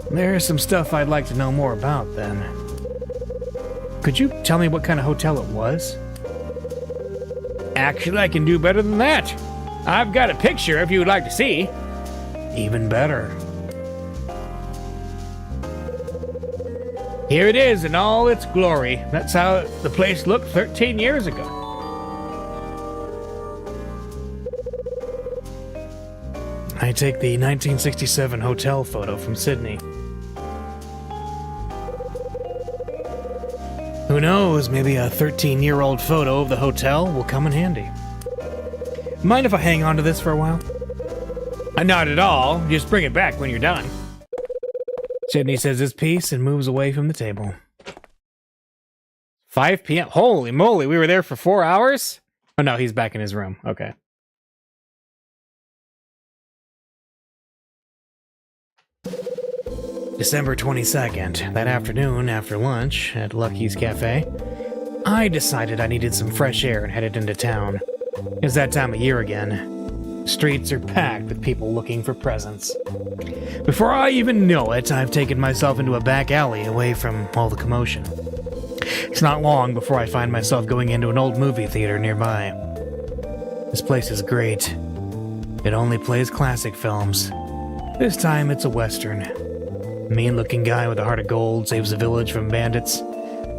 There's some stuff I'd like to know more about, then. Could you tell me what kind of hotel it was? Actually, I can do better than that. I've got a picture if you would like to see. Even better. Here it is in all its glory. That's how the place looked 13 years ago. I take the 1967 hotel photo from Sydney. Who knows, maybe a 13-year-old photo of the hotel will come in handy. Mind if I hang on to this for a while? Not at all. Just bring it back when you're done. Sydney says his piece and moves away from the table. 5 p.m. Holy moly, we were there for 4 hours? Oh no, he's back in his room. Okay. December 22nd, that afternoon after lunch at Lucky's Cafe, I decided I needed some fresh air and headed into town. It's that time of year again. Streets are packed with people looking for presents. Before I even know it, I've taken myself into a back alley away from all the commotion. It's not long before I find myself going into an old movie theater nearby. This place is great. It only plays classic films. This time it's a Western. Mean-looking guy with a heart of gold saves a village from bandits.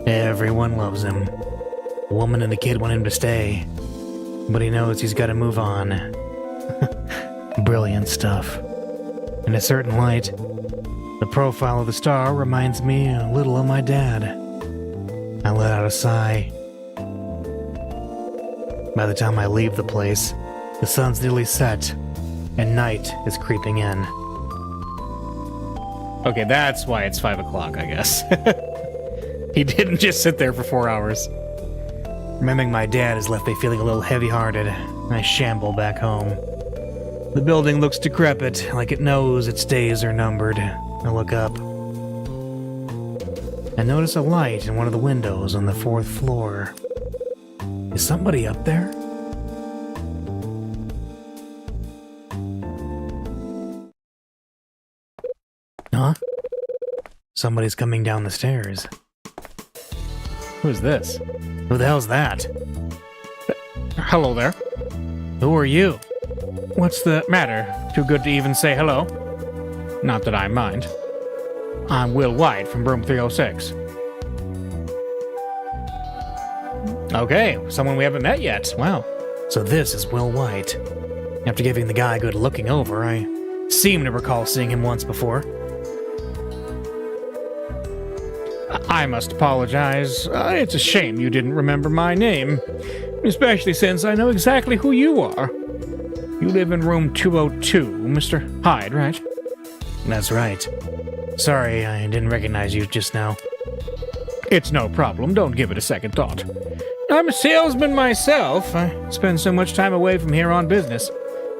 Everyone loves him. The woman and the kid want him to stay, but he knows he's got to move on. Brilliant stuff. In a certain light, the profile of the star reminds me a little of my dad. I let out a sigh. By the time I leave the place, the sun's nearly set, and night is creeping in. Okay, that's why it's 5 o'clock, I guess. He didn't just sit there for 4 hours. Remembering my dad has left me feeling a little heavy-hearted. I shamble back home. The building looks decrepit, like it knows its days are numbered. I look up. I notice a light in one of the windows on the 4th floor. Is somebody up there? Huh? Somebody's coming down the stairs. Who's this? Who the hell's that? Hello there. Who are you? What's the matter? Too good to even say hello? Not that I mind. I'm Will White from room 306. Okay, someone we haven't met yet. Wow. So this is Will White. After giving the guy a good looking over, I seem to recall seeing him once before. I must apologize. It's a shame you didn't remember my name, especially since I know exactly who you are. You live in room 202, Mr. Hyde, right? That's right. Sorry, I didn't recognize you just now. It's no problem. Don't give it a second thought. I'm a salesman myself. I spend so much time away from here on business.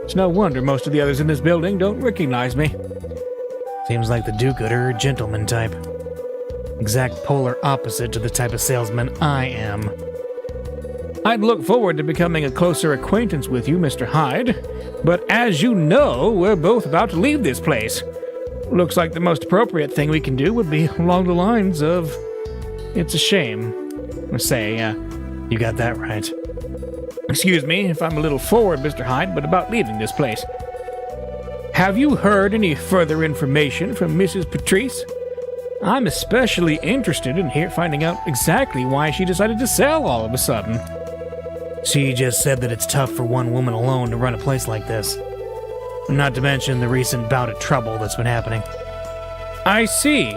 It's no wonder most of the others in this building don't recognize me. Seems like the do-gooder gentleman type. Exact polar opposite to the type of salesman I am. I'd look forward to becoming a closer acquaintance with you, Mr. Hyde, but as you know, we're both about to leave this place. Looks like the most appropriate thing we can do would be along the lines of, it's a shame. You got that right. Excuse me if I'm a little forward, Mr. Hyde, but about leaving this place. Have you heard any further information from Mrs. Patrice? I'm especially interested in finding out exactly why she decided to sell all of a sudden. She just said that it's tough for one woman alone to run a place like this. Not to mention the recent bout of trouble that's been happening. I see.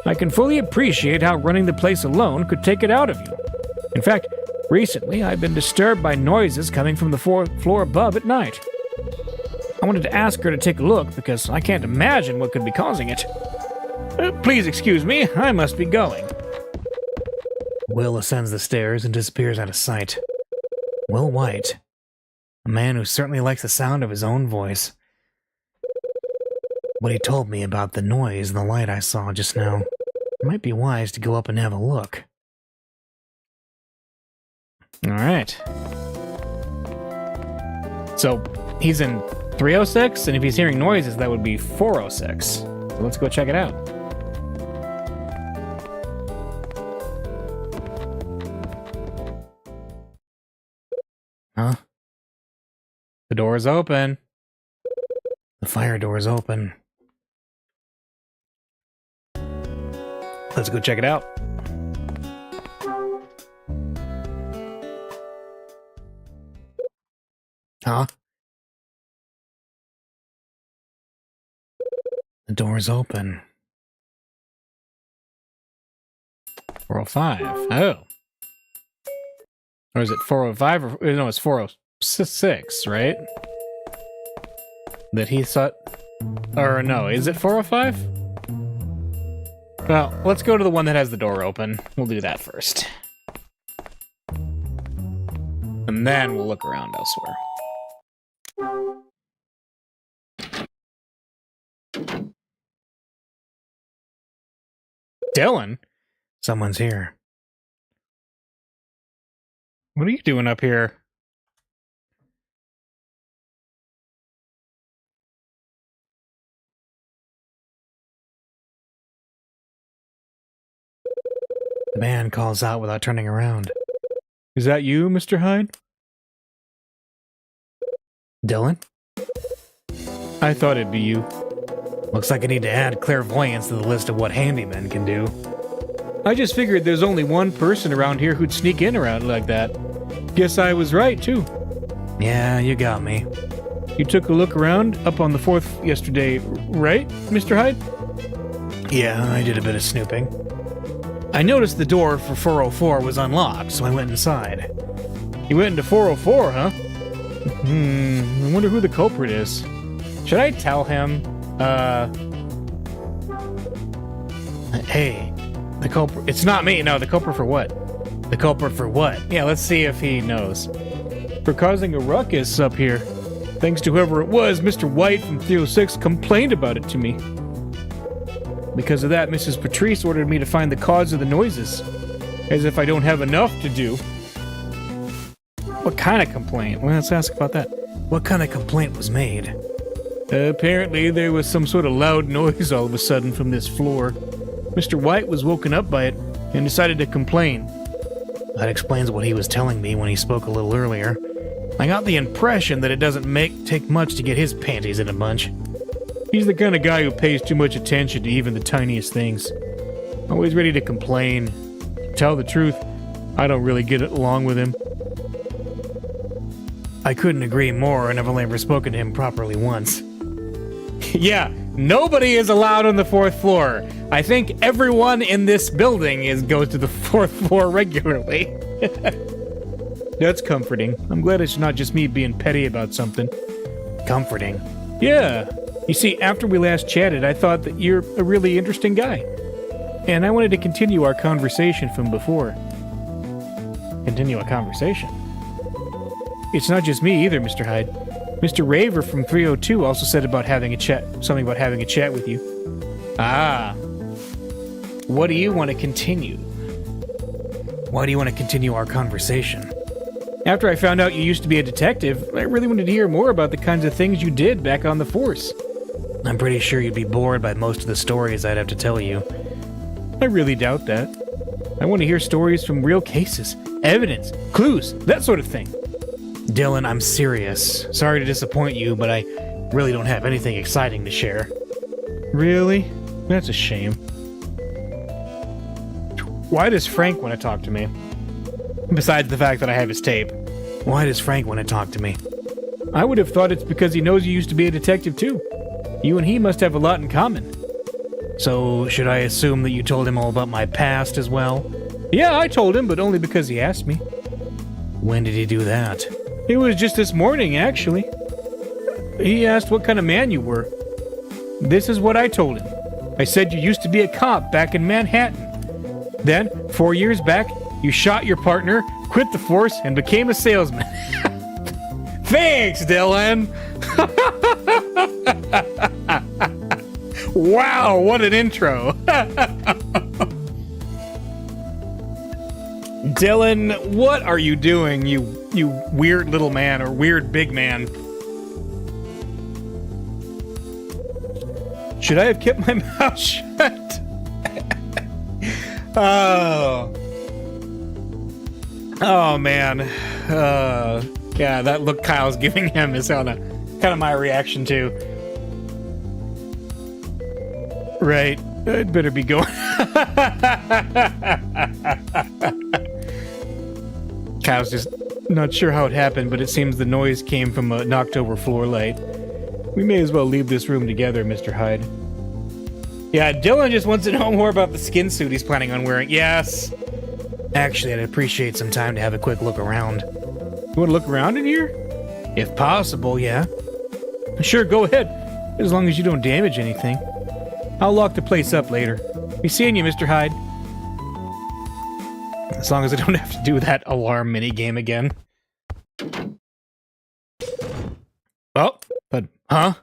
I can fully appreciate how running the place alone could take it out of you. In fact, recently I've been disturbed by noises coming from the fourth floor above at night. I wanted to ask her to take a look because I can't imagine what could be causing it. Please excuse me, I must be going. Will ascends the stairs and disappears out of sight. Will White, a man who certainly likes the sound of his own voice. What he told me about the noise and the light I saw just now, it might be wise to go up and have a look. Alright. So, he's in 306, and if he's hearing noises, that would be 406. So let's go check it out. Huh? The door is open. The fire door is open. Let's go check it out. Huh? The door is open. 405. Oh. Or is it 405? Or no, it's 406, right? That he thought... Or no, is it 405? Well, let's go to the one that has the door open. We'll do that first. And then we'll look around elsewhere. Dylan? Someone's here. What are you doing up here? The man calls out without turning around. Is that you, Mr. Hyde? Dylan? I thought it'd be you. Looks like I need to add clairvoyance to the list of what handymen can do. I just figured there's only one person around here who'd sneak in around like that. Guess I was right, too. Yeah, you got me. You took a look around up on the 4th yesterday, right, Mr. Hyde? Yeah, I did a bit of snooping. I noticed the door for 404 was unlocked, so I went inside. You went into 404, huh? I wonder who the culprit is. Should I tell him, hey, the culprit... It's not me, no, the culprit for what? The culprit for what? Yeah, let's see if he knows. For causing a ruckus up here. Thanks to whoever it was, Mr. White from 306 complained about it to me. Because of that, Mrs. Patrice ordered me to find the cause of the noises. As if I don't have enough to do. What kind of complaint? Well, let's ask about that. What kind of complaint was made? Apparently, there was some sort of loud noise all of a sudden from this floor. Mr. White was woken up by it and decided to complain. That explains what he was telling me when he spoke a little earlier. I got the impression that it doesn't take much to get his panties in a bunch. He's the kind of guy who pays too much attention to even the tiniest things. Always ready to complain. To tell the truth, I don't really get along with him. I couldn't agree more, and I've only ever spoken to him properly once. Yeah, nobody is allowed on the 4th floor. I think everyone in this building goes to the 4th floor regularly. That's comforting. I'm glad it's not just me being petty about something. Comforting? Yeah. You see, after we last chatted, I thought that you're a really interesting guy. And I wanted to continue our conversation from before. Continue a conversation? It's not just me either, Mr. Hyde. Mr. Raver from 302 also said something about having a chat with you. Ah. What do you want to continue? Why do you want to continue our conversation? After I found out you used to be a detective, I really wanted to hear more about the kinds of things you did back on the force. I'm pretty sure you'd be bored by most of the stories I'd have to tell you. I really doubt that. I want to hear stories from real cases, evidence, clues, that sort of thing. Dylan, I'm serious. Sorry to disappoint you, but I really don't have anything exciting to share. Really? That's a shame. Why does Frank want to talk to me? Besides the fact that I have his tape. Why does Frank want to talk to me? I would have thought it's because he knows you used to be a detective too. You and he must have a lot in common. So, should I assume that you told him all about my past as well? Yeah, I told him, but only because he asked me. When did he do that? It was just this morning, actually. He asked what kind of man you were. This is what I told him. I said you used to be a cop back in Manhattan. Then, 4 years back, you shot your partner, quit the force, and became a salesman. Thanks, Dylan! Wow, what an intro! Dylan, what are you doing, you weird little man, or weird big man? Should I have kept my mouth shut? Oh man. Yeah, that look Kyle's giving him is kind of my reaction too. Right. I'd better be going. Kyle's just not sure how it happened, but it seems the noise came from a knocked over floor light. We may as well leave this room together, Mr. Hyde. Yeah, Dylan just wants to know more about the skin suit he's planning on wearing. Yes. Actually, I'd appreciate some time to have a quick look around. You want to look around in here? If possible, yeah. Sure, go ahead. As long as you don't damage anything. I'll lock the place up later. Be seeing you, Mr. Hyde. As long as I don't have to do that alarm minigame again. Oh, but, huh?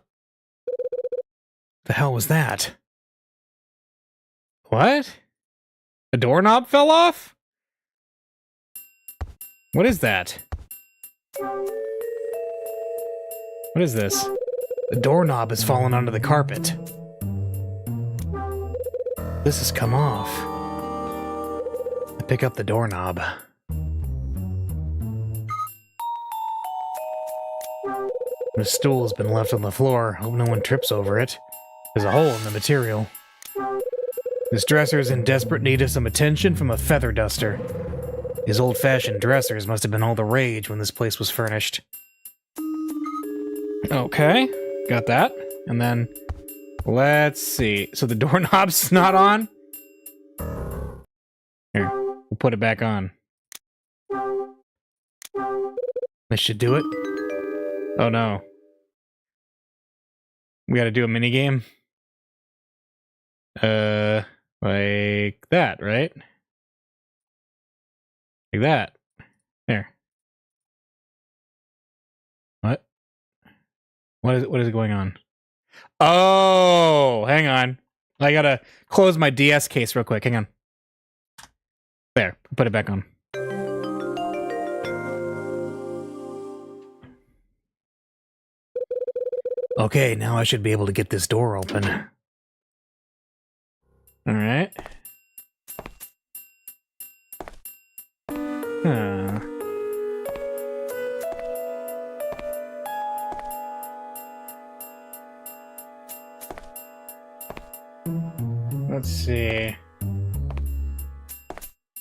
The hell was that? What? A doorknob fell off? What is that? What is this? The doorknob has fallen onto the carpet. This has come off. I pick up the doorknob. The stool has been left on the floor. Hope no one trips over it. There's a hole in the material. This dresser is in desperate need of some attention from a feather duster. These old-fashioned dressers must have been all the rage when this place was furnished. Okay, got that. And then, let's see. So the doorknob's not on? Here, we'll put it back on. This should do it. Oh no. We gotta do a minigame? Like that, right? Like that. There. What? What is going on? Oh, hang on. I gotta close my DS case real quick. Hang on. There, put it back on. Okay, now I should be able to get this door open. All right. Let's see.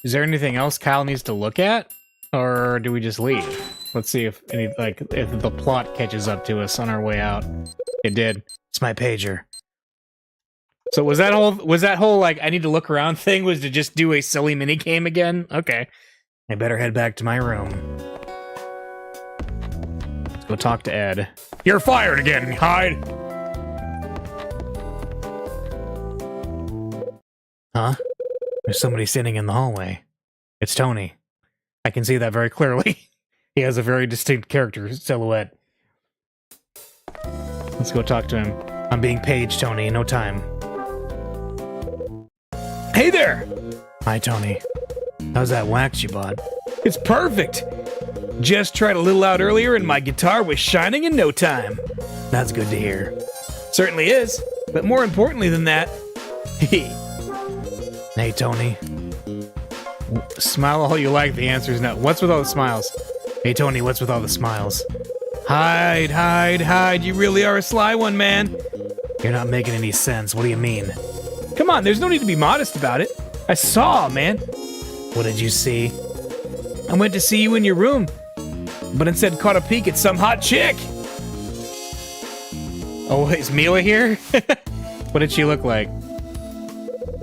Is there anything else Kyle needs to look at? Or do we just leave? Let's see if if the plot catches up to us on our way out. It did. It's my pager. So was that whole like I need to look around thing was to just do a silly minigame again? Okay. I better head back to my room. Let's go talk to Ed. You're fired again, Hyde! Huh? There's somebody sitting in the hallway. It's Tony. I can see that very clearly. He has a very distinct character silhouette. Let's go talk to him. I'm being paged, Tony. No time. Hey there! Hi, Tony. How's that wax you bought? It's perfect! Just tried a little out earlier and my guitar was shining in no time. That's good to hear. Certainly is, but more importantly than that... Hey, Tony. Smile all you like, the answer is no. What's with all the smiles? Hey, Tony, what's with all the smiles? Hide, you really are a sly one, man. You're not making any sense, what do you mean? Come on, there's no need to be modest about it. I saw, man. What did you see? I went to see you in your room, but instead caught a peek at some hot chick. Oh, is Mila here? What did she look like?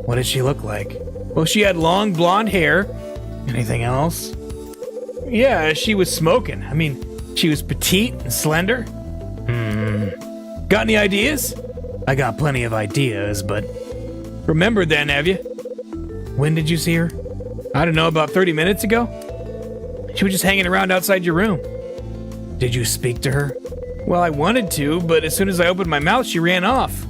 What did she look like? Well, she had long blonde hair. Anything else? Yeah, she was smoking. I mean, she was petite and slender. Got any ideas? I got plenty of ideas, but... Remember then, have you? When did you see her? I don't know, about 30 minutes ago? She was just hanging around outside your room. Did you speak to her? Well, I wanted to, but as soon as I opened my mouth, she ran off.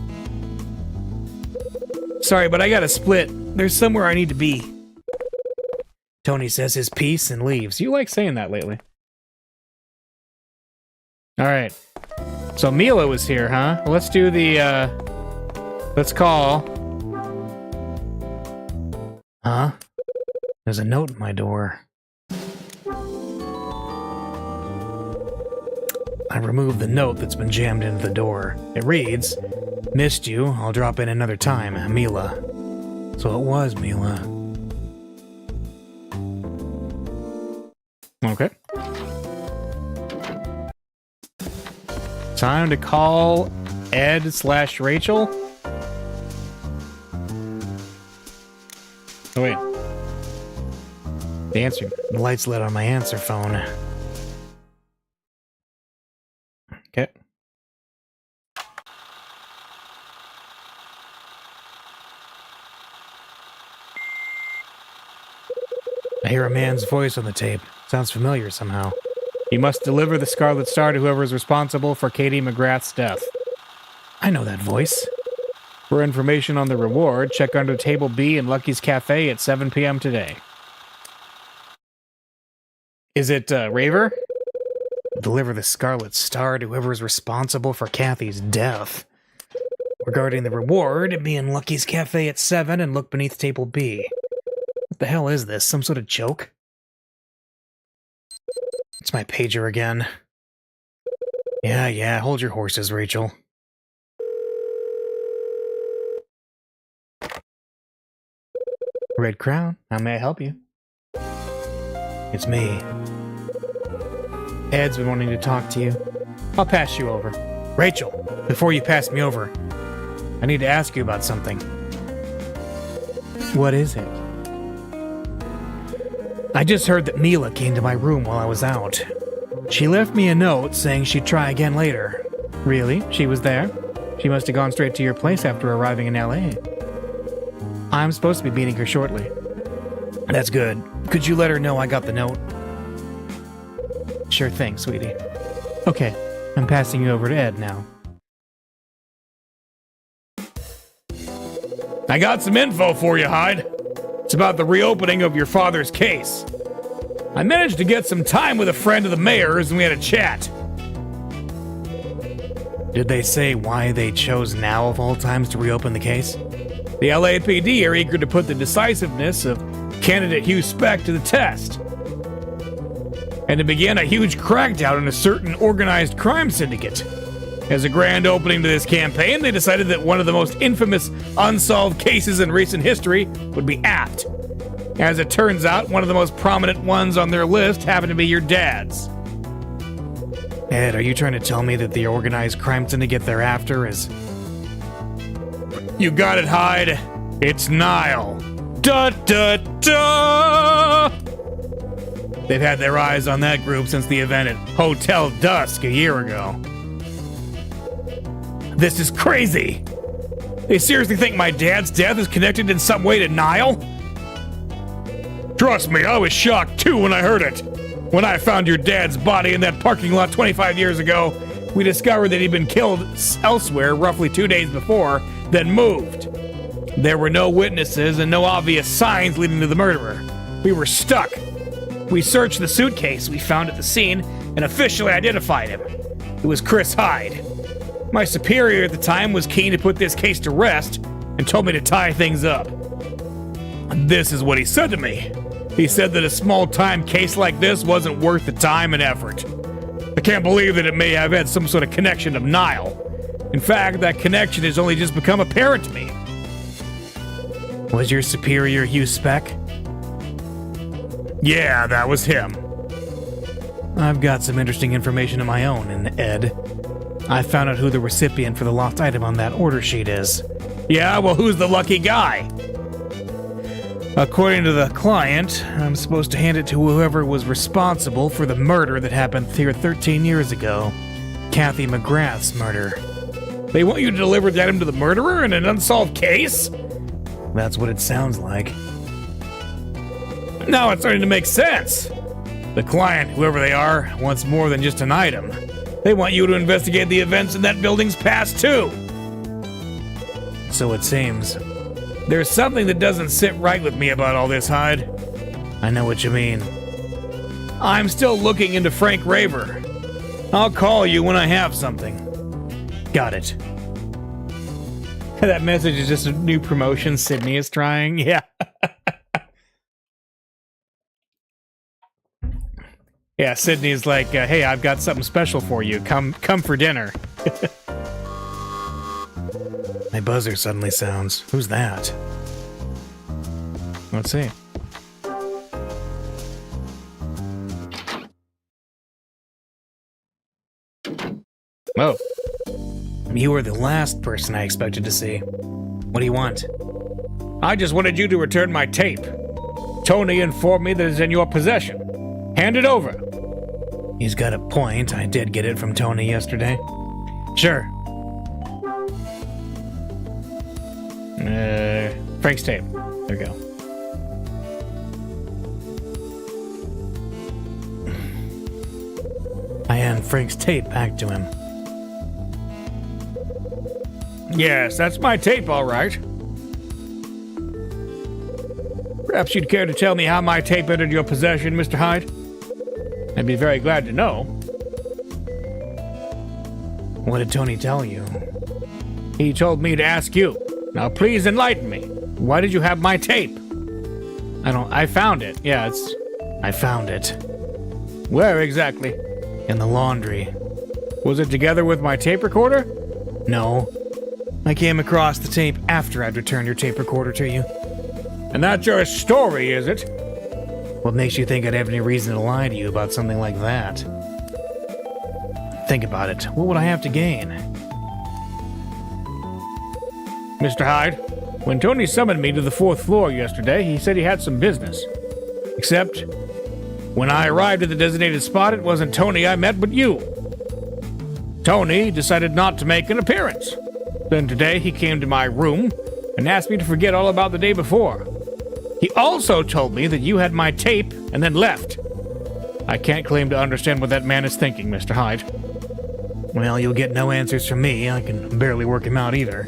Sorry, but I gotta split. There's somewhere I need to be. Tony says his piece and leaves. You like saying that lately. Alright. So Mila was here, huh? Well, let's do the, let's call. Huh? There's a note in my door. I removed the note that's been jammed into the door. It reads, "Missed you. I'll drop in another time, Mila." So it was Mila. Okay. Time to call Ed/Rachel. Oh, wait. The light's lit on my answer phone. Okay. I hear a man's voice on the tape. Sounds familiar somehow. You must deliver the Scarlet Star to whoever is responsible for Katie McGrath's death. I know that voice. For information on the reward, check under Table B in Lucky's Cafe at 7 p.m. today. Is it, Raver? Deliver the Scarlet Star to whoever is responsible for Kathy's death. Regarding the reward, be in Lucky's Cafe at 7 and look beneath Table B. What the hell is this? Some sort of joke? It's my pager again. Yeah, hold your horses, Rachel. Red Crown, how may I help you? It's me. Ed's been wanting to talk to you. I'll pass you over. Rachel, before you pass me over, I need to ask you about something. What is it? I just heard that Mila came to my room while I was out. She left me a note saying she'd try again later. Really? She was there? She must have gone straight to your place after arriving in LA. I'm supposed to be meeting her shortly. That's good. Could you let her know I got the note? Sure thing, sweetie. Okay, I'm passing you over to Ed now. I got some info for you, Hyde. It's about the reopening of your father's case. I managed to get some time with a friend of the mayor's and we had a chat. Did they say why they chose now of all times to reopen the case? The LAPD are eager to put the decisiveness of candidate Hugh Speck to the test. And to begin a huge crackdown on a certain organized crime syndicate. As a grand opening to this campaign, they decided that one of the most infamous unsolved cases in recent history would be apt. As it turns out, one of the most prominent ones on their list happened to be your dad's. Ed, are you trying to tell me that the organized crime syndicate they're after is... You got it, Hyde. It's Nile. Da da da! They've had their eyes on that group since the event at Hotel Dusk a year ago. This is crazy! They seriously think my dad's death is connected in some way to Nile? Trust me, I was shocked too when I heard it. When I found your dad's body in that parking lot 25 years ago, we discovered that he'd been killed elsewhere roughly 2 days before, then moved. There were no witnesses and no obvious signs leading to the murderer. We were stuck. We searched the suitcase we found at the scene and officially identified him. It was Chris Hyde. My superior at the time was keen to put this case to rest and told me to tie things up. This is what he said to me. He said that a small-time case like this wasn't worth the time and effort. I can't believe that it may have had some sort of connection to Nile. In fact, that connection has only just become apparent to me. Was your superior Hugh Speck? Yeah, that was him. I've got some interesting information of my own, and Ed. I found out who the recipient for the lost item on that order sheet is. Yeah, well, who's the lucky guy? According to the client, I'm supposed to hand it to whoever was responsible for the murder that happened here 13 years ago. Kathy McGrath's murder. They want you to deliver that to the murderer in an unsolved case? That's what it sounds like. Now it's starting to make sense. The client, whoever they are, wants more than just an item. They want you to investigate the events in that building's past, too. So it seems. There's something that doesn't sit right with me about all this, Hyde. I know what you mean. I'm still looking into Frank Raver. I'll call you when I have something. Got it. That message is just a new promotion Sydney is trying. Yeah. Yeah, Sydney's like, hey, I've got something special for you. Come for dinner. My buzzer suddenly sounds. Who's that? Let's see. Oh. You were the last person I expected to see. What do you want? I just wanted you to return my tape. Tony informed me that it's in your possession. Hand it over. He's got a point. I did get it from Tony yesterday. Sure. Frank's tape. There we go. I hand Frank's tape back to him. Yes, that's my tape, all right. Perhaps you'd care to tell me how my tape entered your possession, Mr. Hyde? I'd be very glad to know. What did Tony tell you? He told me to ask you. Now please enlighten me. Why did you have my tape? I found it. Yeah, I found it. Where exactly? In the laundry. Was it together with my tape recorder? No. I came across the tape after I'd returned your tape recorder to you. And that's your story, is it? What makes you think I'd have any reason to lie to you about something like that? Think about it. What would I have to gain? Mr. Hyde, when Tony summoned me to the 4th floor yesterday, he said he had some business. Except, when I arrived at the designated spot, it wasn't Tony I met, but you. Tony decided not to make an appearance. Then today he came to my room and asked me to forget all about the day before. He also told me that you had my tape and then left. I can't claim to understand what that man is thinking, Mr. Hyde. Well, you'll get no answers from me. I can barely work him out either.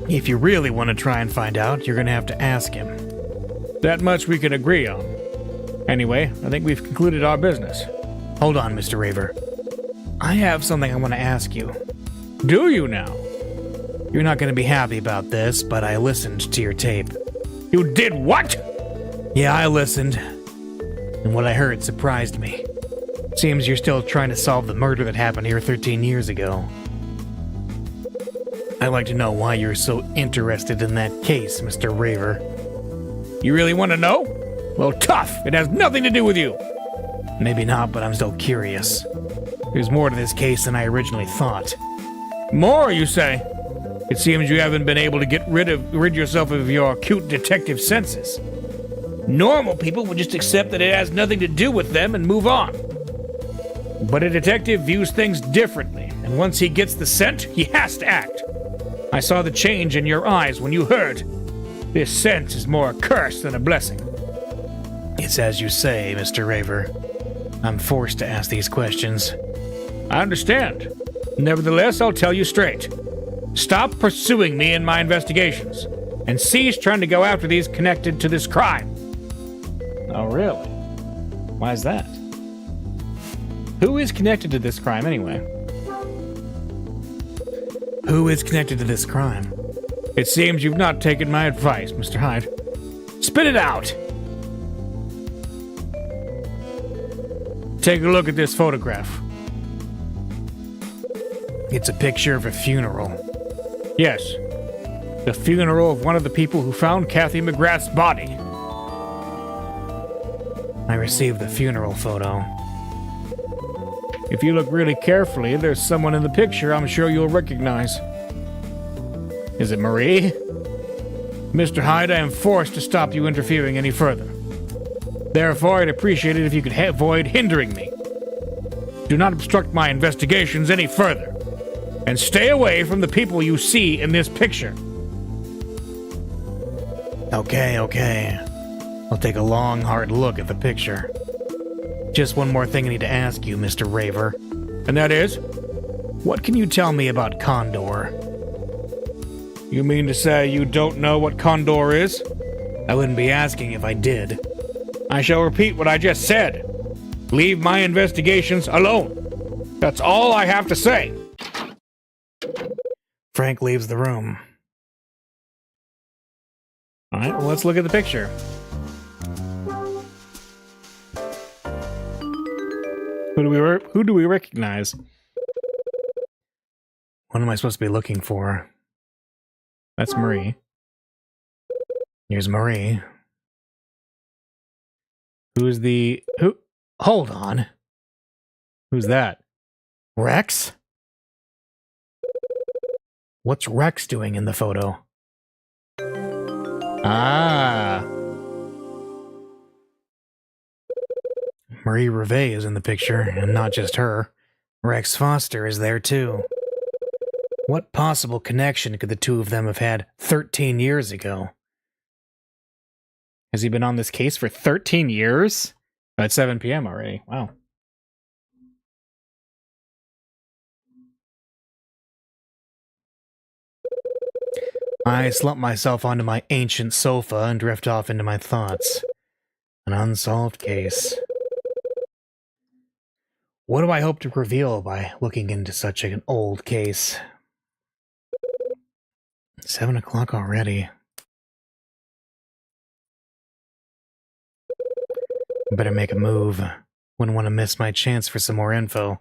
If you really want to try and find out, you're going to have to ask him. That much we can agree on. Anyway, I think we've concluded our business. Hold on, Mr. Raver. I have something I want to ask you. Do you now? You're not going to be happy about this, but I listened to your tape. You did what? Yeah, I listened. And what I heard surprised me. Seems you're still trying to solve the murder that happened here 13 years ago. I'd like to know why you're so interested in that case, Mr. Raver. You really want to know? Well, tough. It has nothing to do with you. Maybe not, but I'm still curious. There's more to this case than I originally thought. More, you say? It seems you haven't been able to get rid yourself of your cute detective senses. Normal people would just accept that it has nothing to do with them and move on. But a detective views things differently, and once he gets the scent, he has to act. I saw the change in your eyes when you heard. This scent is more a curse than a blessing. It's as you say, Mr. Raver. I'm forced to ask these questions. I understand. Nevertheless, I'll tell you straight. Stop pursuing me in my investigations, and cease trying to go after these connected to this crime. Oh, really? Why is that? Who is connected to this crime, anyway? Who is connected to this crime? It seems you've not taken my advice, Mr. Hyde. Spit it out! Take a look at this photograph. It's a picture of a funeral. Yes, the funeral of one of the people who found Kathy McGrath's body. I received the funeral photo. If you look really carefully, there's someone in the picture I'm sure you'll recognize. Is it Marie? Mr. Hyde, I am forced to stop you interfering any further. Therefore, I'd appreciate it if you could avoid hindering me. Do not obstruct my investigations any further. And stay away from the people you see in this picture. Okay. I'll take a long, hard look at the picture. Just one more thing I need to ask you, Mr. Raver. And that is, what can you tell me about Condor? You mean to say you don't know what Condor is? I wouldn't be asking if I did. I shall repeat what I just said. Leave my investigations alone. That's all I have to say. Frank leaves the room. All right, well, let's look at the picture. Who do we recognize? What am I supposed to be looking for? That's Marie. Here's Marie. Who? Hold on. Who's that? Rex? What's Rex doing in the photo? Ah. Marie Reve is in the picture, and not just her. Rex Foster is there too. What possible connection could the two of them have had 13 years ago? Has he been on this case for 13 years? Oh, it's 7 p.m. already. Wow. I slump myself onto my ancient sofa and drift off into my thoughts. An unsolved case. What do I hope to reveal by looking into such an old case? 7 o'clock already. Better make a move. Wouldn't want to miss my chance for some more info.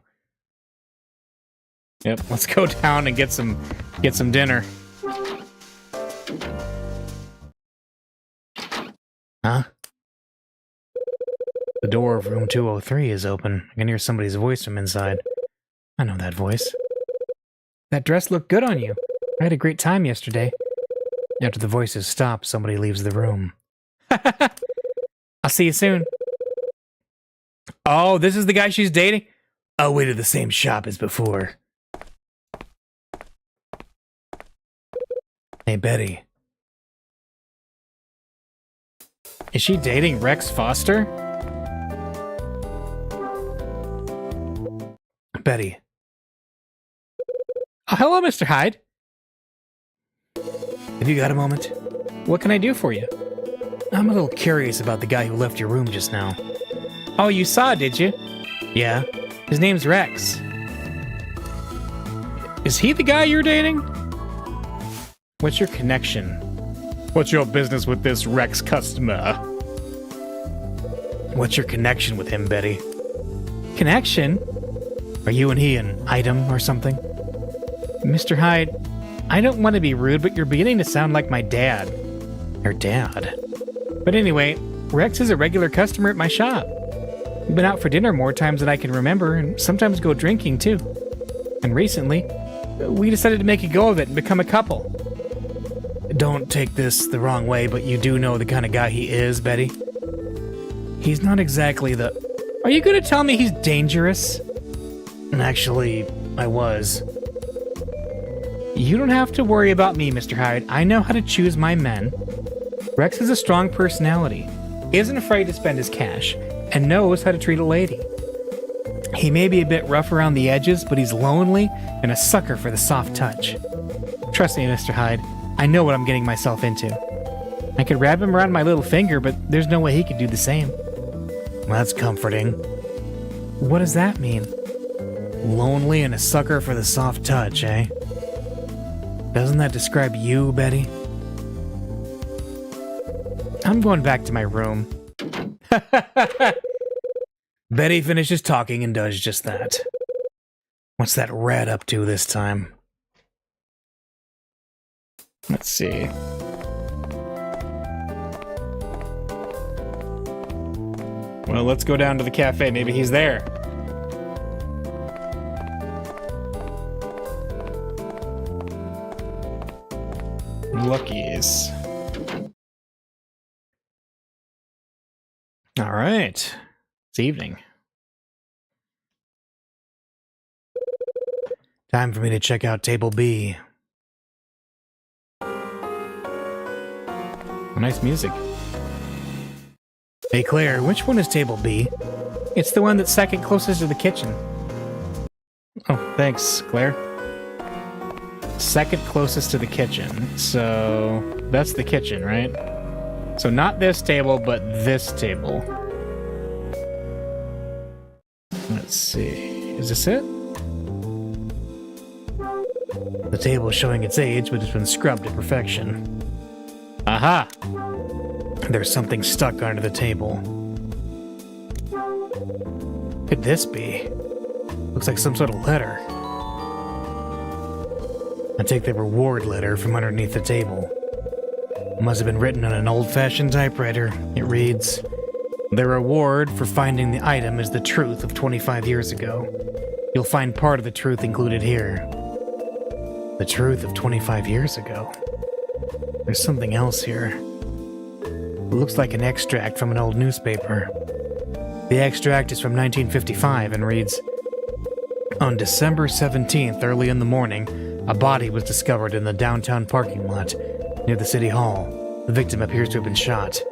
Yep, let's go down and get some dinner. Huh? The door of room 203 is open. I can hear somebody's voice from inside. I know that voice. That dress looked good on you. I had a great time yesterday. After the voices stop, somebody leaves the room. I'll see you soon. Oh, this is the guy she's dating? I'll wait at the same shop as before. Hey, Betty. Is she dating Rex Foster? Betty. Oh, hello, Mr. Hyde. Have you got a moment? What can I do for you? I'm a little curious about the guy who left your room just now. Oh, you saw, did you? Yeah. His name's Rex. Is he the guy you're dating? What's your connection? What's your business with this Rex customer? What's your connection with him, Betty? Connection? Are you and he an item or something? Mr. Hyde, I don't want to be rude, but you're beginning to sound like my dad. Your dad? But anyway, Rex is a regular customer at my shop. We've been out for dinner more times than I can remember, and sometimes go drinking too. And recently, we decided to make a go of it and become a couple. Don't take this the wrong way, but you do know the kind of guy he is, Betty. He's not exactly the... Are you going to tell me he's dangerous? Actually, I was. You don't have to worry about me, Mr. Hyde. I know how to choose my men. Rex has a strong personality, isn't afraid to spend his cash, and knows how to treat a lady. He may be a bit rough around the edges, but he's lonely and a sucker for the soft touch. Trust me, Mr. Hyde, I know what I'm getting myself into. I could wrap him around my little finger, but there's no way he could do the same. That's comforting. What does that mean? Lonely and a sucker for the soft touch, eh? Doesn't that describe you, Betty? I'm going back to my room. Betty finishes talking and does just that. What's that rat up to this time? Let's see. Well, let's go down to the cafe. Maybe he's there. Lucky's. All right. It's evening. Time for me to check out Table B. Nice music. Hey Claire, which one is Table B? It's the one that's second closest to the kitchen. Oh, thanks, Claire. Second closest to the kitchen. So, that's the kitchen, right? So not this table, but this table. Let's see. Is this it? The table is showing its age, but it's been scrubbed to perfection. Aha! There's something stuck under the table. Could this be? Looks like some sort of letter. I take the reward letter from underneath the table. It must have been written on an old-fashioned typewriter. It reads, "The reward for finding the item is the truth of 25 years ago. You'll find part of the truth included here." The truth of 25 years ago? There's something else here. It looks like an extract from an old newspaper. The extract is from 1955 and reads, "On December 17th, early in the morning, a body was discovered in the downtown parking lot near the city hall. The victim appears to have been shot.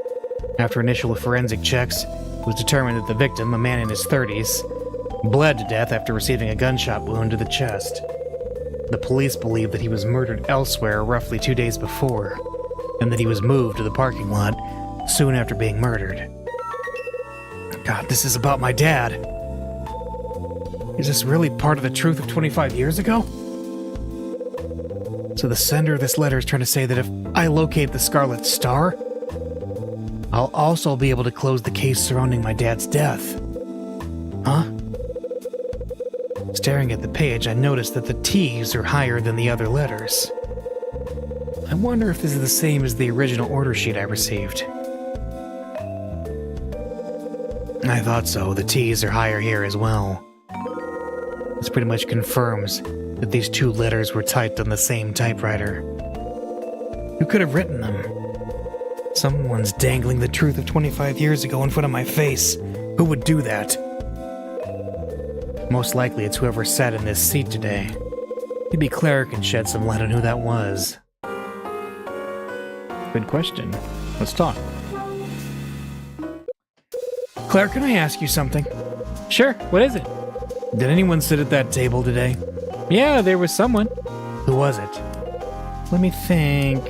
After initial forensic checks, it was determined that the victim, a man in his 30s, bled to death after receiving a gunshot wound to the chest. The police believe that he was murdered elsewhere roughly 2 days before, and that he was moved to the parking lot soon after being murdered." God, this is about my dad. Is this really part of the truth of 25 years ago? So the sender of this letter is trying to say that if I locate the Scarlet Star, I'll also be able to close the case surrounding my dad's death. Huh? Staring at the page, I noticed that the T's are higher than the other letters. I wonder if this is the same as the original order sheet I received. I thought so. The T's are higher here as well. This pretty much confirms that these two letters were typed on the same typewriter. Who could have written them? Someone's dangling the truth of 25 years ago in front of my face. Who would do that? Most likely it's whoever sat in this seat today. Maybe Claire can shed some light on who that was. Good question. Let's talk. Claire, can I ask you something? Sure, what is it? Did anyone sit at that table today? Yeah, there was someone. Who was it? Let me think.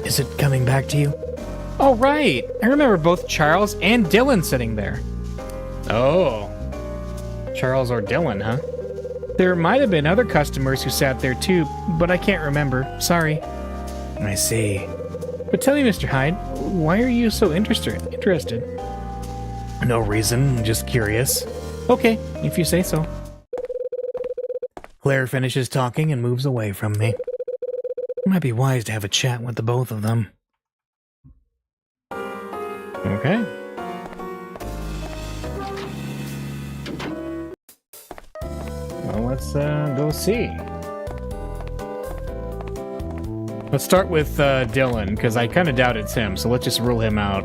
Is it coming back to you? Oh, right. I remember both Charles and Dylan sitting there. Oh. Charles or Dylan, huh? There might have been other customers who sat there too, but I can't remember. Sorry. I see. But tell me, Mr. Hyde, why are you so interested? No reason, just curious. Okay, if you say so. Claire finishes talking and moves away from me. It might be wise to have a chat with the both of them. Okay. Well, let's go see. Let's start with Dylan, because I kind of doubt it's him, so let's just rule him out.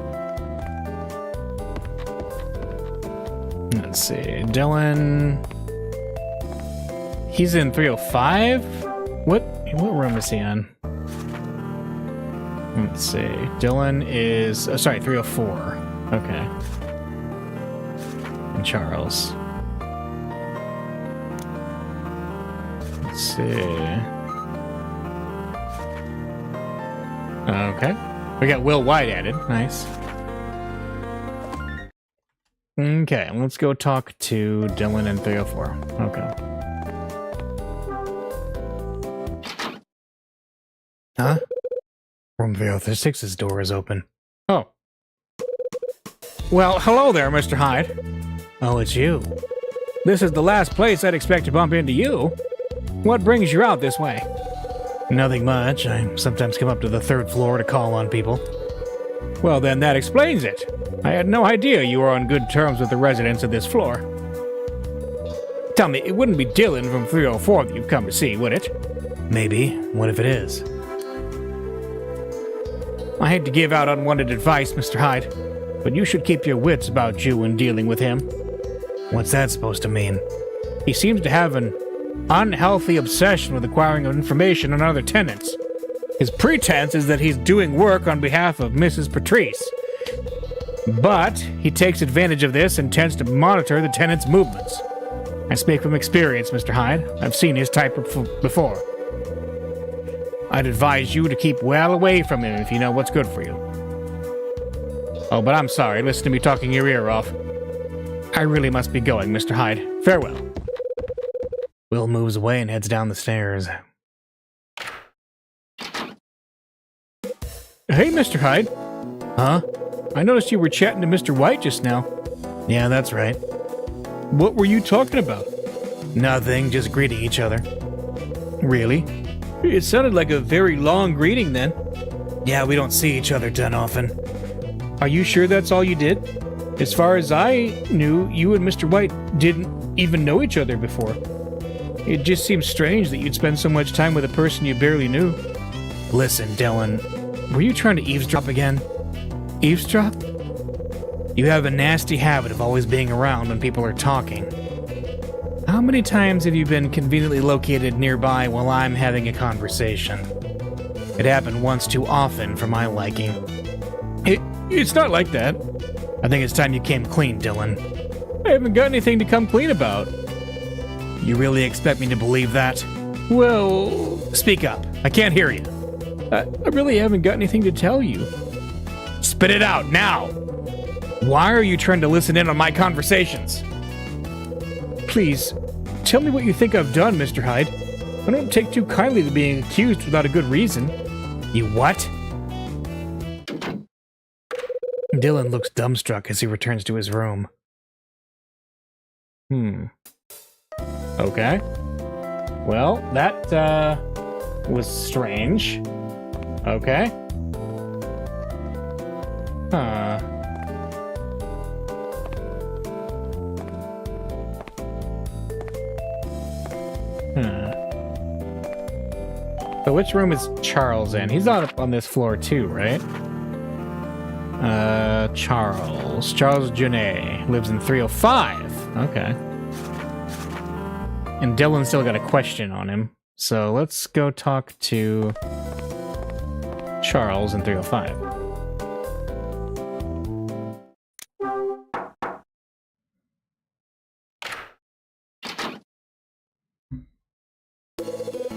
Let's see. Dylan... He's in 305? What room is he in? Let's see. Dylan is... sorry, 304. Okay. And Charles. Let's see. Okay. We got Will White added. Nice. Okay, let's go talk to Dylan in 304. Okay. Huh? Room 306's door is open. Oh. Well, hello there, Mr. Hyde. Oh, it's you. This is the last place I'd expect to bump into you. What brings you out this way? Nothing much. I sometimes come up to the 3rd floor to call on people. Well, then that explains it. I had no idea you were on good terms with the residents of this floor. Tell me, it wouldn't be Dylan from 304 that you've come to see, would it? Maybe. What if it is? I hate to give out unwanted advice, Mr. Hyde, but you should keep your wits about you when dealing with him. What's that supposed to mean? He seems to have an unhealthy obsession with acquiring information on other tenants. His pretense is that he's doing work on behalf of Mrs. Patrice. But he takes advantage of this and tends to monitor the tenants' movements. I speak from experience, Mr. Hyde. I've seen his type before. I'd advise you to keep well away from him if you know what's good for you. Oh, but I'm sorry. Listen to me talking your ear off. I really must be going, Mr. Hyde. Farewell. Will moves away and heads down the stairs. Hey, Mr. Hyde. Huh? I noticed you were chatting to Mr. White just now. Yeah, that's right. What were you talking about? Nothing, just greeting each other. Really? It sounded like a very long greeting then. Yeah, we don't see each other done often. Are you sure that's all you did? As far as I knew, you and Mr. White didn't even know each other before. It just seems strange that you'd spend so much time with a person you barely knew. Listen, Dylan, were you trying to eavesdrop again? Eavesdrop? You have a nasty habit of always being around when people are talking. How many times have you been conveniently located nearby while I'm having a conversation? It happened once too often for my liking. It's not like that. I think it's time you came clean, Dylan. I haven't got anything to come clean about. You really expect me to believe that? Well, speak up. I can't hear you. I really haven't got anything to tell you. Spit it out, now! Why are you trying to listen in on my conversations? Please, tell me what you think I've done, Mr. Hyde. I don't take too kindly to being accused without a good reason. You what? Dylan looks dumbstruck as he returns to his room. Okay. Well, that, was strange. Okay. Huh. So which room is Charles in? He's not up on this floor too, right? Charles Junet lives in 305. Okay. And Dylan's still got a question on him. So let's go talk to Charles in 305.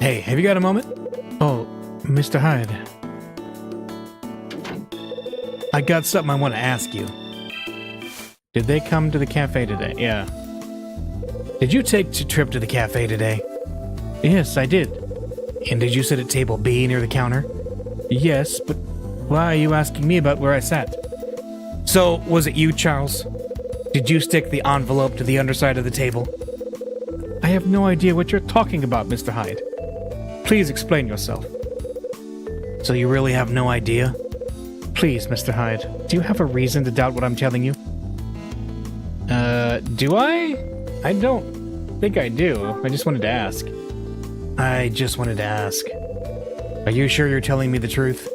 Hey, have you got a moment? Oh, Mr. Hyde. I got something I want to ask you. Did they come to the cafe today? Yeah. Did you take a trip to the cafe today? Yes, I did. And did you sit at table B near the counter? Yes, but why are you asking me about where I sat? So, was it you, Charles? Did you stick the envelope to the underside of the table? I have no idea what you're talking about, Mr. Hyde. Please explain yourself. So you really have no idea? Please, Mr. Hyde, do you have a reason to doubt what I'm telling you? Do I? I don't think I do. I just wanted to ask. I just wanted to ask. Are you sure you're telling me the truth?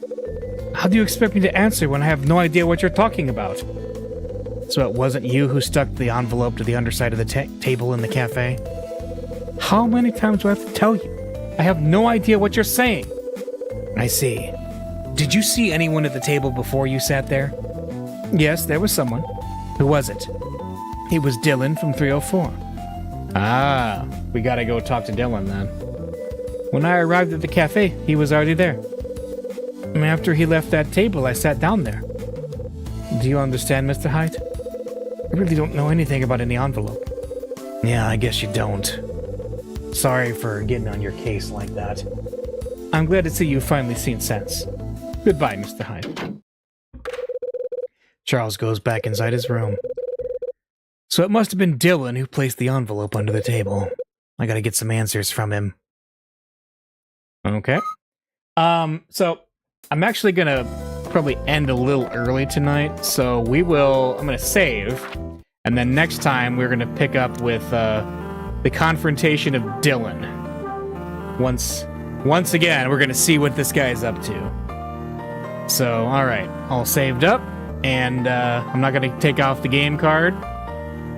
How do you expect me to answer when I have no idea what you're talking about? So it wasn't you who stuck the envelope to the underside of the table in the cafe? How many times do I have to tell you? I have no idea what you're saying. I see. Did you see anyone at the table before you sat there? Yes, there was someone. Who was it? It was Dylan from 304. Ah, we gotta go talk to Dylan then. When I arrived at the cafe, he was already there. And after he left that table, I sat down there. Do you understand, Mr. Hyde? I really don't know anything about any envelope. Yeah, I guess you don't. Sorry for getting on your case like that. I'm glad to see you've finally seen sense. Goodbye, Mr. Hyde. Charles goes back inside his room. So it must have been Dylan who placed the envelope under the table. I gotta get some answers from him. Okay. So I'm actually gonna probably end a little early tonight, so I'm gonna save, and then next time we're gonna pick up with the confrontation of Dylan. Once again, we're gonna see what this guy's up to. So, all right, all saved up, and I'm not going to take off the game card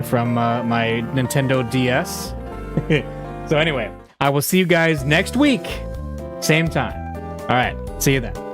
from my Nintendo DS. So anyway, I will see you guys next week, same time. All right, see you then.